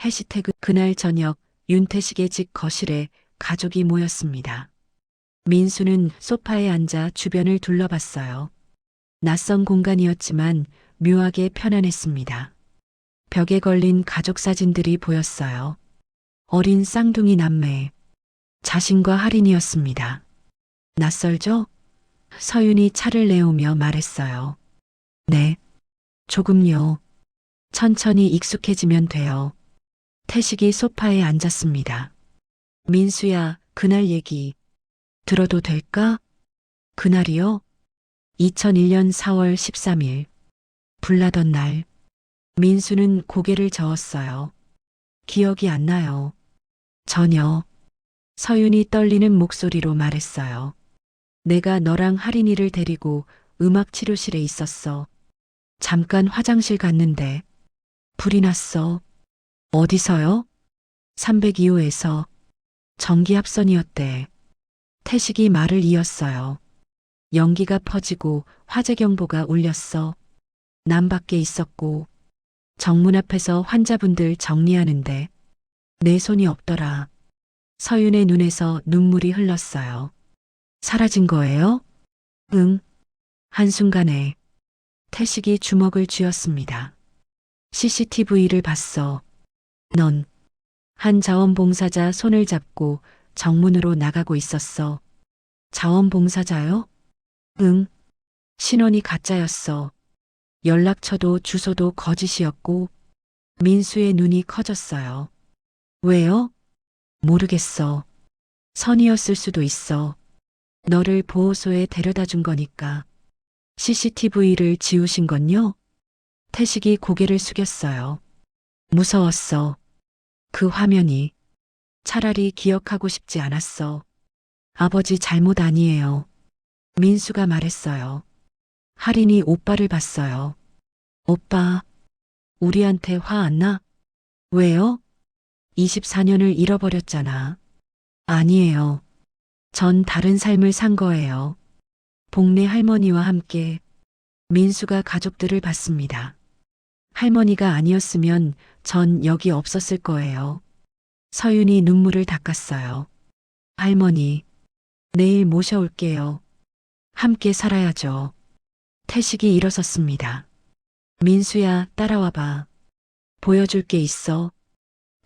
해시태그 그날 저녁 윤태식의 집 거실에 가족이 모였습니다. 민수는 소파에 앉아 주변을 둘러봤어요. 낯선 공간이었지만 묘하게 편안했습니다. 벽에 걸린 가족 사진들이 보였어요. 어린 쌍둥이 남매, 자신과 할인이었습니다. 낯설죠? 서윤이 차를 내오며 말했어요. 네, 조금요. 천천히 익숙해지면 돼요. 태식이 소파에 앉았습니다. 민수야, 그날 얘기 들어도 될까? 그날이요? 2001년 4월 13일. 불나던 날. 민수는 고개를 저었어요. 기억이 안 나요. 전혀. 서윤이 떨리는 목소리로 말했어요. 내가 너랑 할인이를 데리고 음악 치료실에 있었어. 잠깐 화장실 갔는데 불이 났어. 어디서요? 302호에서. 전기합선이었대. 태식이 말을 이었어요. 연기가 퍼지고 화재 경보가 울렸어. 난 밖에 있었고 정문 앞에서 환자분들 정리하는데 내 손이 없더라. 서윤의 눈에서 눈물이 흘렀어요. 사라진 거예요? 응. 한순간에 태식이 주먹을 쥐었습니다. CCTV를 봤어. 넌 한 자원봉사자 손을 잡고 정문으로 나가고 있었어. 자원봉사자요? 응. 신원이 가짜였어. 연락처도 주소도 거짓이었고 민수의 눈이 커졌어요. 왜요? 모르겠어. 선이었을 수도 있어. 너를 보호소에 데려다 준 거니까. CCTV를 지우신 건요? 태식이 고개를 숙였어요. 무서웠어. 그 화면이. 차라리 기억하고 싶지 않았어. 아버지 잘못 아니에요. 민수가 말했어요. 할인이 오빠를 봤어요. 오빠, 우리한테 화 안 나? 왜요? 24년을 잃어버렸잖아. 아니에요. 전 다른 삶을 산 거예요. 복내 할머니와 함께 민수가 가족들을 봤습니다. 할머니가 아니었으면 전 여기 없었을 거예요. 서윤이 눈물을 닦았어요. 할머니, 내일 모셔올게요. 함께 살아야죠. 태식이 일어섰습니다. 민수야, 따라와봐. 보여줄 게 있어.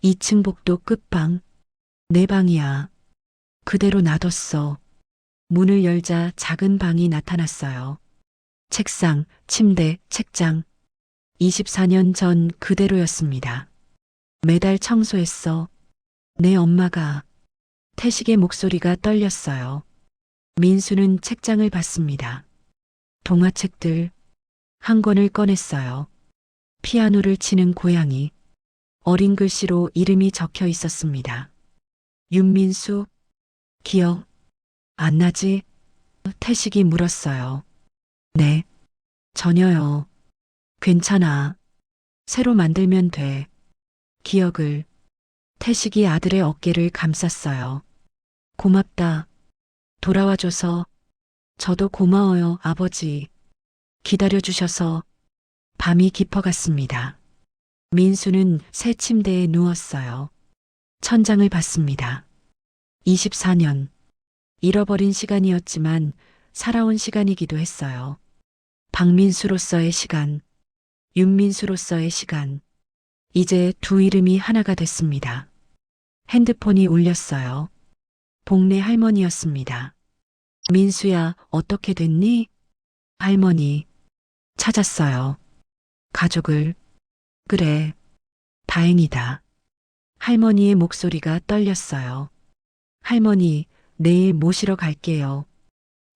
2층 복도 끝방. 내 방이야. 그대로 놔뒀어. 문을 열자 작은 방이 나타났어요. 책상, 침대, 책장. 24년 전 그대로였습니다. 매달 청소했어. 내 엄마가. 태식의 목소리가 떨렸어요. 민수는 책장을 봤습니다. 동화책들. 한 권을 꺼냈어요. 피아노를 치는 고양이. 어린 글씨로 이름이 적혀 있었습니다. 윤민수. 기억 안 나지? 태식이 물었어요. 네. 전혀요. 괜찮아. 새로 만들면 돼. 기억을. 태식이 아들의 어깨를 감쌌어요. 고맙다. 돌아와줘서. 저도 고마워요, 아버지. 기다려주셔서. 밤이 깊어갔습니다. 민수는 새 침대에 누웠어요. 천장을 봤습니다. 24년. 잃어버린 시간이었지만 살아온 시간이기도 했어요. 박민수로서의 시간, 윤민수로서의 시간. 이제 두 이름이 하나가 됐습니다. 핸드폰이 울렸어요. 복내 할머니였습니다. 민수야, 어떻게 됐니? 할머니. 찾았어요. 가족을. 그래. 다행이다. 할머니의 목소리가 떨렸어요. 할머니, 내일 모시러 갈게요.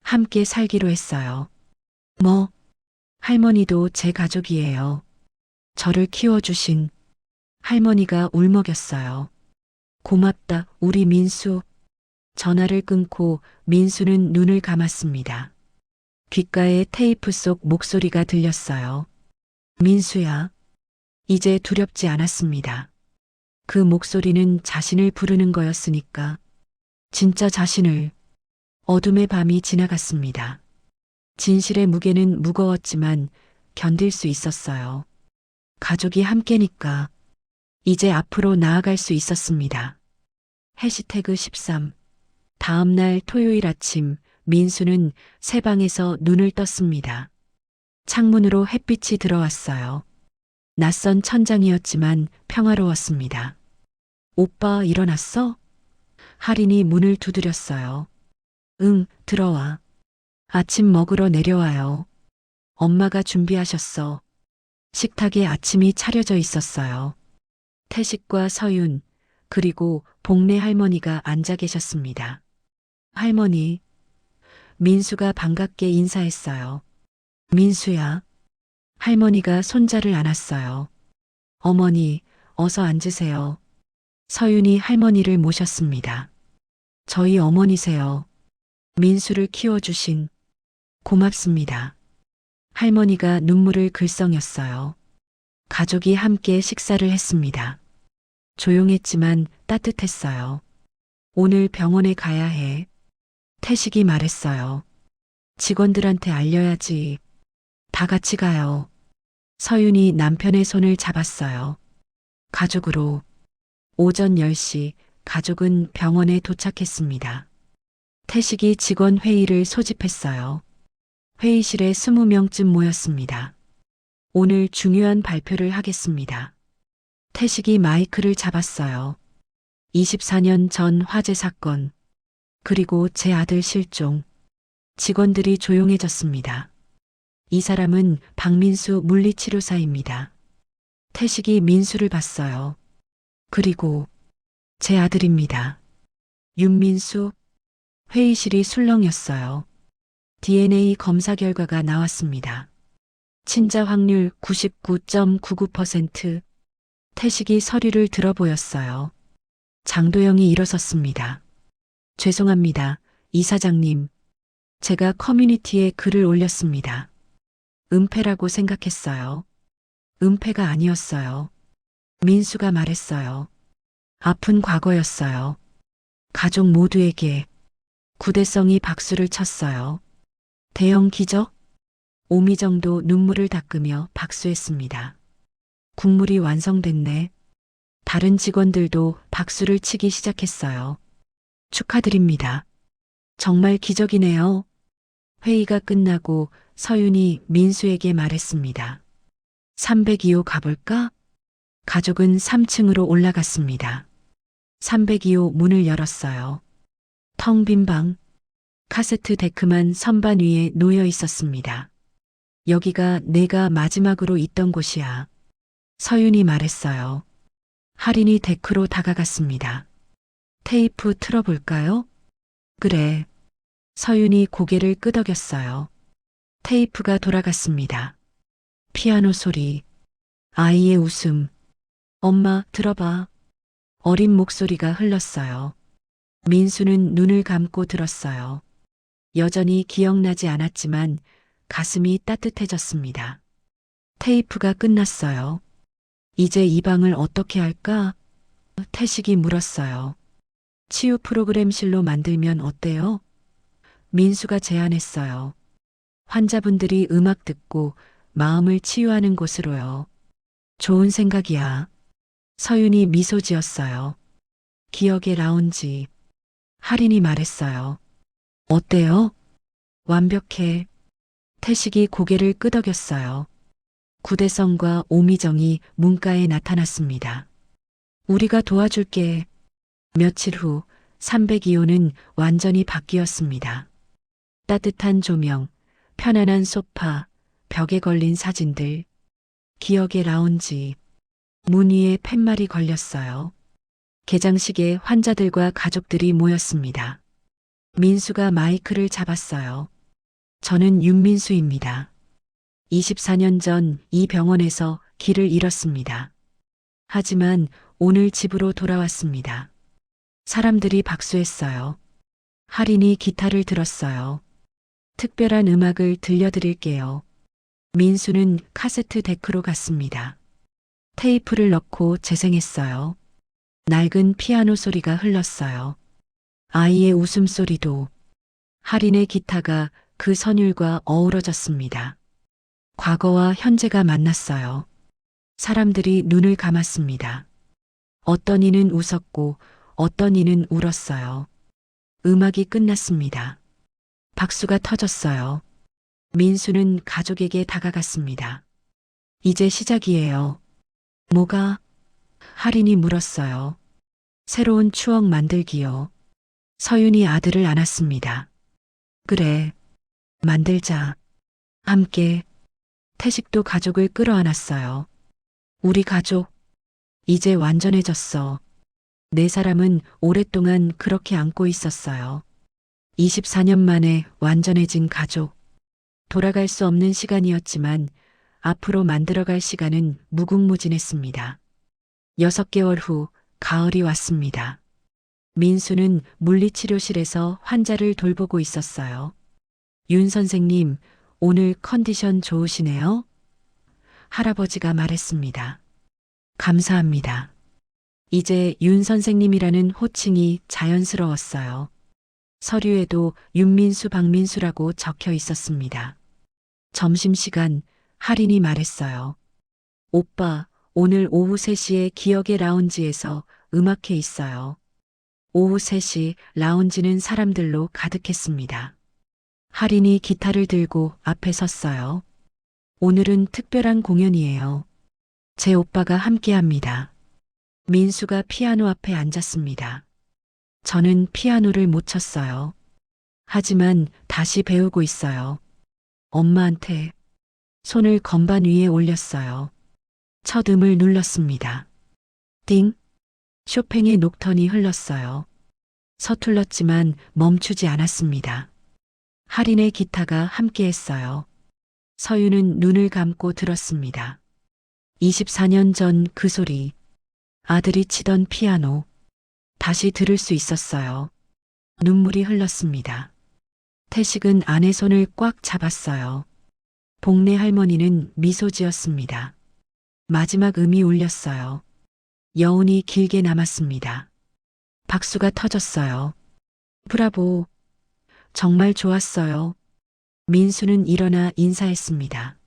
함께 살기로 했어요. 뭐? 할머니도 제 가족이에요. 저를 키워주신 할머니가 울먹였어요. 고맙다, 우리 민수. 전화를 끊고 민수는 눈을 감았습니다. 귓가에 테이프 속 목소리가 들렸어요. 민수야. 이제 두렵지 않았습니다. 그 목소리는 자신을 부르는 거였으니까. 진짜 자신을. 어둠의 밤이 지나갔습니다. 진실의 무게는 무거웠지만 견딜 수 있었어요. 가족이 함께니까 이제 앞으로 나아갈 수 있었습니다. 해시태그 13. 다음 날 토요일 아침 민수는 새 방에서 눈을 떴습니다. 창문으로 햇빛이 들어왔어요. 낯선 천장이었지만 평화로웠습니다. 오빠 일어났어? 할인이 문을 두드렸어요. 응, 들어와. 아침 먹으러 내려와요. 엄마가 준비하셨어. 식탁에 아침이 차려져 있었어요. 태식과 서윤, 그리고 복내 할머니가 앉아 계셨습니다. 할머니. 민수가 반갑게 인사했어요. 민수야. 할머니가 손자를 안았어요. 어머니, 어서 앉으세요. 서윤이 할머니를 모셨습니다. 저희 어머니세요. 민수를 키워주신. 고맙습니다. 할머니가 눈물을 글썽였어요. 가족이 함께 식사를 했습니다. 조용했지만 따뜻했어요. 오늘 병원에 가야 해. 태식이 말했어요. 직원들한테 알려야지. 다 같이 가요. 서윤이 남편의 손을 잡았어요. 가족으로. 오전 10시 가족은 병원에 도착했습니다. 태식이 직원 회의를 소집했어요. 회의실에 20명쯤 모였습니다. 오늘 중요한 발표를 하겠습니다. 태식이 마이크를 잡았어요. 24년 전 화재 사건, 그리고 제 아들 실종. 직원들이 조용해졌습니다. 이 사람은 박민수 물리치료사입니다. 태식이 민수를 봤어요. 그리고 제 아들입니다. 윤민수. 회의실이 술렁였어요. DNA 검사 결과가 나왔습니다. 친자 확률 99.99%. 태식이 서류를 들어보였어요. 장도영이 일어섰습니다. 죄송합니다, 이사장님. 제가 커뮤니티에 글을 올렸습니다. 은폐라고 생각했어요. 은폐가 아니었어요. 민수가 말했어요. 아픈 과거였어요. 가족 모두에게. 구대성이 박수를 쳤어요. 대형 기적? 오미정도 눈물을 닦으며 박수했습니다. 국물이 완성됐네. 다른 직원들도 박수를 치기 시작했어요. 축하드립니다. 정말 기적이네요. 회의가 끝나고 서윤이 민수에게 말했습니다. 302호 가볼까? 가족은 3층으로 올라갔습니다. 302호 문을 열었어요. 텅 빈 방, 카세트 데크만 선반 위에 놓여 있었습니다. 여기가 내가 마지막으로 있던 곳이야. 서윤이 말했어요. 할인이 데크로 다가갔습니다. 테이프 틀어볼까요? 그래. 서윤이 고개를 끄덕였어요. 테이프가 돌아갔습니다. 피아노 소리, 아이의 웃음. 엄마, 들어봐. 어린 목소리가 흘렀어요. 민수는 눈을 감고 들었어요. 여전히 기억나지 않았지만 가슴이 따뜻해졌습니다. 테이프가 끝났어요. 이제 이 방을 어떻게 할까? 태식이 물었어요. 치유 프로그램실로 만들면 어때요? 민수가 제안했어요. 환자분들이 음악 듣고 마음을 치유하는 곳으로요. 좋은 생각이야. 서윤이 미소 지었어요. 기억의 라운지. 할인이 말했어요. 어때요? 완벽해. 태식이 고개를 끄덕였어요. 구대성과 오미정이 문가에 나타났습니다. 우리가 도와줄게. 며칠 후 302호는 완전히 바뀌었습니다. 따뜻한 조명, 편안한 소파, 벽에 걸린 사진들, 기억의 라운지, 문 위에 팻말이 걸렸어요. 개장식에 환자들과 가족들이 모였습니다. 민수가 마이크를 잡았어요. 저는 윤민수입니다. 24년 전 이 병원에서 길을 잃었습니다. 하지만 오늘 집으로 돌아왔습니다. 사람들이 박수했어요. 할인이 기타를 들었어요. 특별한 음악을 들려드릴게요. 민수는 카세트 데크로 갔습니다. 테이프를 넣고 재생했어요. 낡은 피아노 소리가 흘렀어요. 아이의 웃음소리도. 할인의 기타가 그 선율과 어우러졌습니다. 과거와 현재가 만났어요. 사람들이 눈을 감았습니다. 어떤 이는 웃었고 어떤 이는 울었어요. 음악이 끝났습니다. 박수가 터졌어요. 민수는 가족에게 다가갔습니다. 이제 시작이에요. 뭐가? 할인이 물었어요. 새로운 추억 만들기요. 서윤이 아들을 안았습니다. 그래, 만들자. 함께. 태식도 가족을 끌어안았어요. 우리 가족, 이제 완전해졌어. 네 사람은 오랫동안 그렇게 안고 있었어요. 24년 만에 완전해진 가족. 돌아갈 수 없는 시간이었지만 앞으로 만들어갈 시간은 무궁무진했습니다. 6개월 후 가을이 왔습니다. 민수는 물리치료실에서 환자를 돌보고 있었어요. 윤 선생님, 오늘 컨디션 좋으시네요? 할아버지가 말했습니다. 감사합니다. 이제 윤 선생님이라는 호칭이 자연스러웠어요. 서류에도 윤민수 박민수라고 적혀 있었습니다. 점심시간 할인이 말했어요. 오빠, 오늘 오후 3시에 기억의 라운지에서 음악회 있어요. 오후 3시 라운지는 사람들로 가득했습니다. 할인이 기타를 들고 앞에 섰어요. 오늘은 특별한 공연이에요. 제 오빠가 함께합니다. 민수가 피아노 앞에 앉았습니다. 저는 피아노를 못 쳤어요. 하지만 다시 배우고 있어요. 엄마한테 손을 건반 위에 올렸어요. 첫 음을 눌렀습니다. 띵! 쇼팽의 녹턴이 흘렀어요. 서툴렀지만 멈추지 않았습니다. 할인의 기타가 함께했어요. 서유는 눈을 감고 들었습니다. 24년 전 그 소리, 아들이 치던 피아노, 다시 들을 수 있었어요. 눈물이 흘렀습니다. 태식은 아내 손을 꽉 잡았어요. 복내 할머니는 미소 지었습니다. 마지막 음이 울렸어요. 여운이 길게 남았습니다. 박수가 터졌어요. 브라보. 정말 좋았어요. 민수는 일어나 인사했습니다.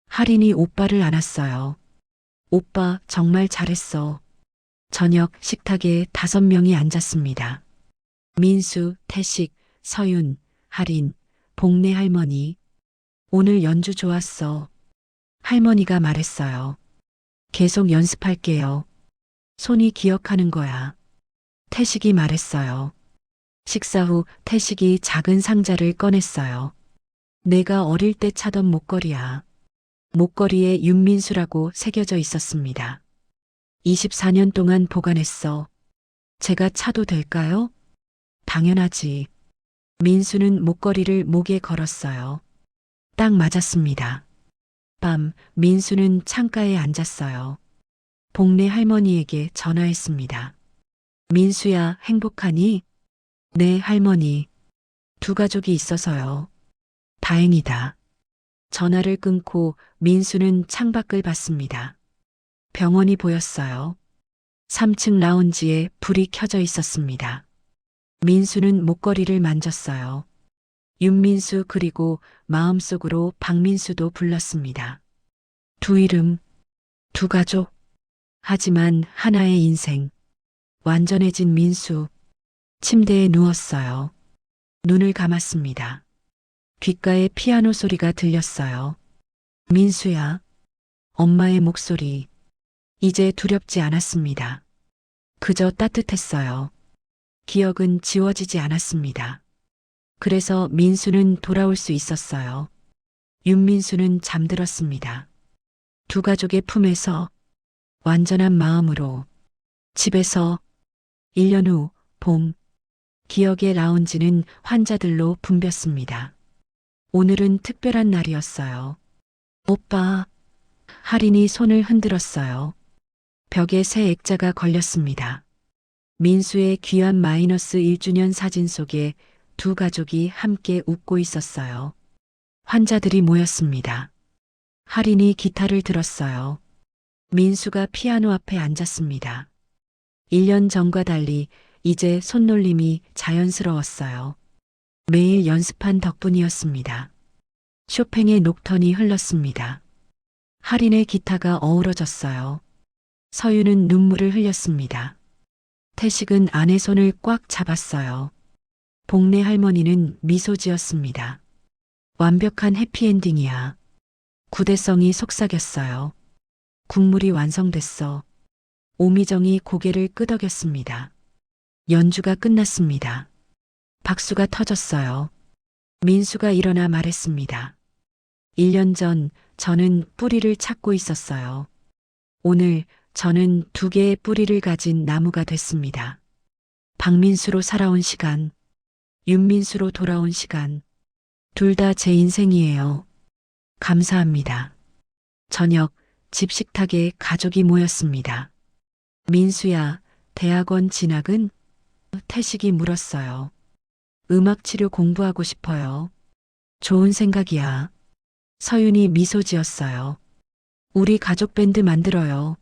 할인이 오빠를 안았어요. 오빠 정말 잘했어. 저녁 식탁에 5명이 앉았습니다. 민수, 태식, 서윤, 할인, 복래 할머니. 오늘 연주 좋았어. 할머니가 말했어요. 계속 연습할게요. 손이 기억하는 거야. 태식이 말했어요. 식사 후 태식이 작은 상자를 꺼냈어요. 내가 어릴 때 차던 목걸이야. 목걸이에 윤민수라고 새겨져 있었습니다. 24년 동안 보관했어. 제가 차도 될까요? 당연하지. 민수는 목걸이를 목에 걸었어요. 딱 맞았습니다. 밤, 민수는 창가에 앉았어요. 복래 할머니에게 전화했습니다. 민수야, 행복하니? 네, 할머니. 두 가족이 있어서요. 다행이다. 전화를 끊고 민수는 창밖을 봤습니다. 병원이 보였어요. 3층 라운지에 불이 켜져 있었습니다. 민수는 목걸이를 만졌어요. 윤민수 그리고 마음속으로 박민수도 불렀습니다. 두 이름, 두 가족. 하지만 하나의 인생. 완전해진 민수. 침대에 누웠어요. 눈을 감았습니다. 귓가에 피아노 소리가 들렸어요. 민수야. 엄마의 목소리. 이제 두렵지 않았습니다. 그저 따뜻했어요. 기억은 지워지지 않았습니다. 그래서 민수는 돌아올 수 있었어요. 윤민수는 잠들었습니다. 두 가족의 품에서 완전한 마음으로 집에서 1년 후 봄 기억의 라운지는 환자들로 붐볐습니다. 오늘은 특별한 날이었어요. 오빠, 할인이 손을 흔들었어요. 벽에 새 액자가 걸렸습니다. 민수의 귀한 마이너스 1주년 사진 속에 두 가족이 함께 웃고 있었어요. 환자들이 모였습니다. 할인이 기타를 들었어요. 민수가 피아노 앞에 앉았습니다. 1년 전과 달리 이제 손놀림이 자연스러웠어요. 매일 연습한 덕분이었습니다. 쇼팽의 녹턴이 흘렀습니다. 할인의 기타가 어우러졌어요. 서유는 눈물을 흘렸습니다. 태식은 아내 손을 꽉 잡았어요. 복래 할머니는 미소 지었습니다. 완벽한 해피엔딩이야. 구대성이 속삭였어요. 국물이 완성됐어. 오미정이 고개를 끄덕였습니다. 연주가 끝났습니다. 박수가 터졌어요. 민수가 일어나 말했습니다. 1년 전 저는 뿌리를 찾고 있었어요. 오늘 저는 2개의 뿌리를 가진 나무가 됐습니다. 박민수로 살아온 시간, 윤민수로 돌아온 시간, 둘 다 제 인생이에요. 감사합니다. 저녁 집 식탁에 가족이 모였습니다. 민수야, 대학원 진학은? 태식이 물었어요. 음악 치료 공부하고 싶어요. 좋은 생각이야. 서윤이 미소 지었어요. 우리 가족 밴드 만들어요.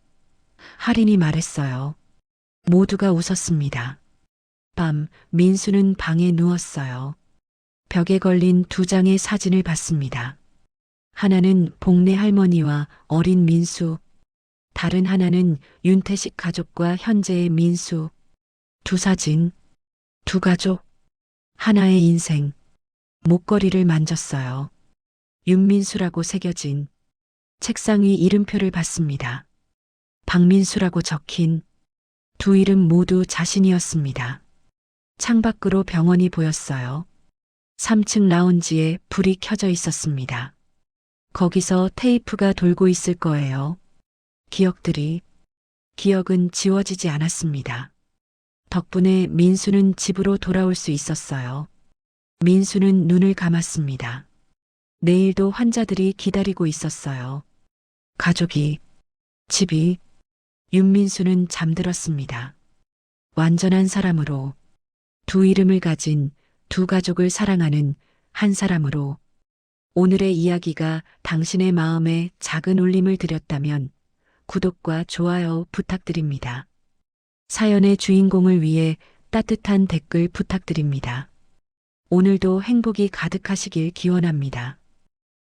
할인이 말했어요. 모두가 웃었습니다. 밤, 민수는 방에 누웠어요. 벽에 걸린 2장의 사진을 봤습니다. 하나는 복래 할머니와 어린 민수, 다른 하나는 윤태식 가족과 현재의 민수. 두 사진, 두 가족, 하나의 인생. 목걸이를 만졌어요. 윤민수라고 새겨진 책상 위 이름표를 봤습니다. 박민수라고 적힌 두 이름 모두 자신이었습니다. 창밖으로 병원이 보였어요. 3층 라운지에 불이 켜져 있었습니다. 거기서 테이프가 돌고 있을 거예요. 기억은 지워지지 않았습니다. 덕분에 민수는 집으로 돌아올 수 있었어요. 민수는 눈을 감았습니다. 내일도 환자들이 기다리고 있었어요. 가족이, 집이, 윤민수는 잠들었습니다. 완전한 사람으로, 두 이름을 가진 두 가족을 사랑하는 한 사람으로. 오늘의 이야기가 당신의 마음에 작은 울림을 드렸다면 구독과 좋아요 부탁드립니다. 사연의 주인공을 위해 따뜻한 댓글 부탁드립니다. 오늘도 행복이 가득하시길 기원합니다.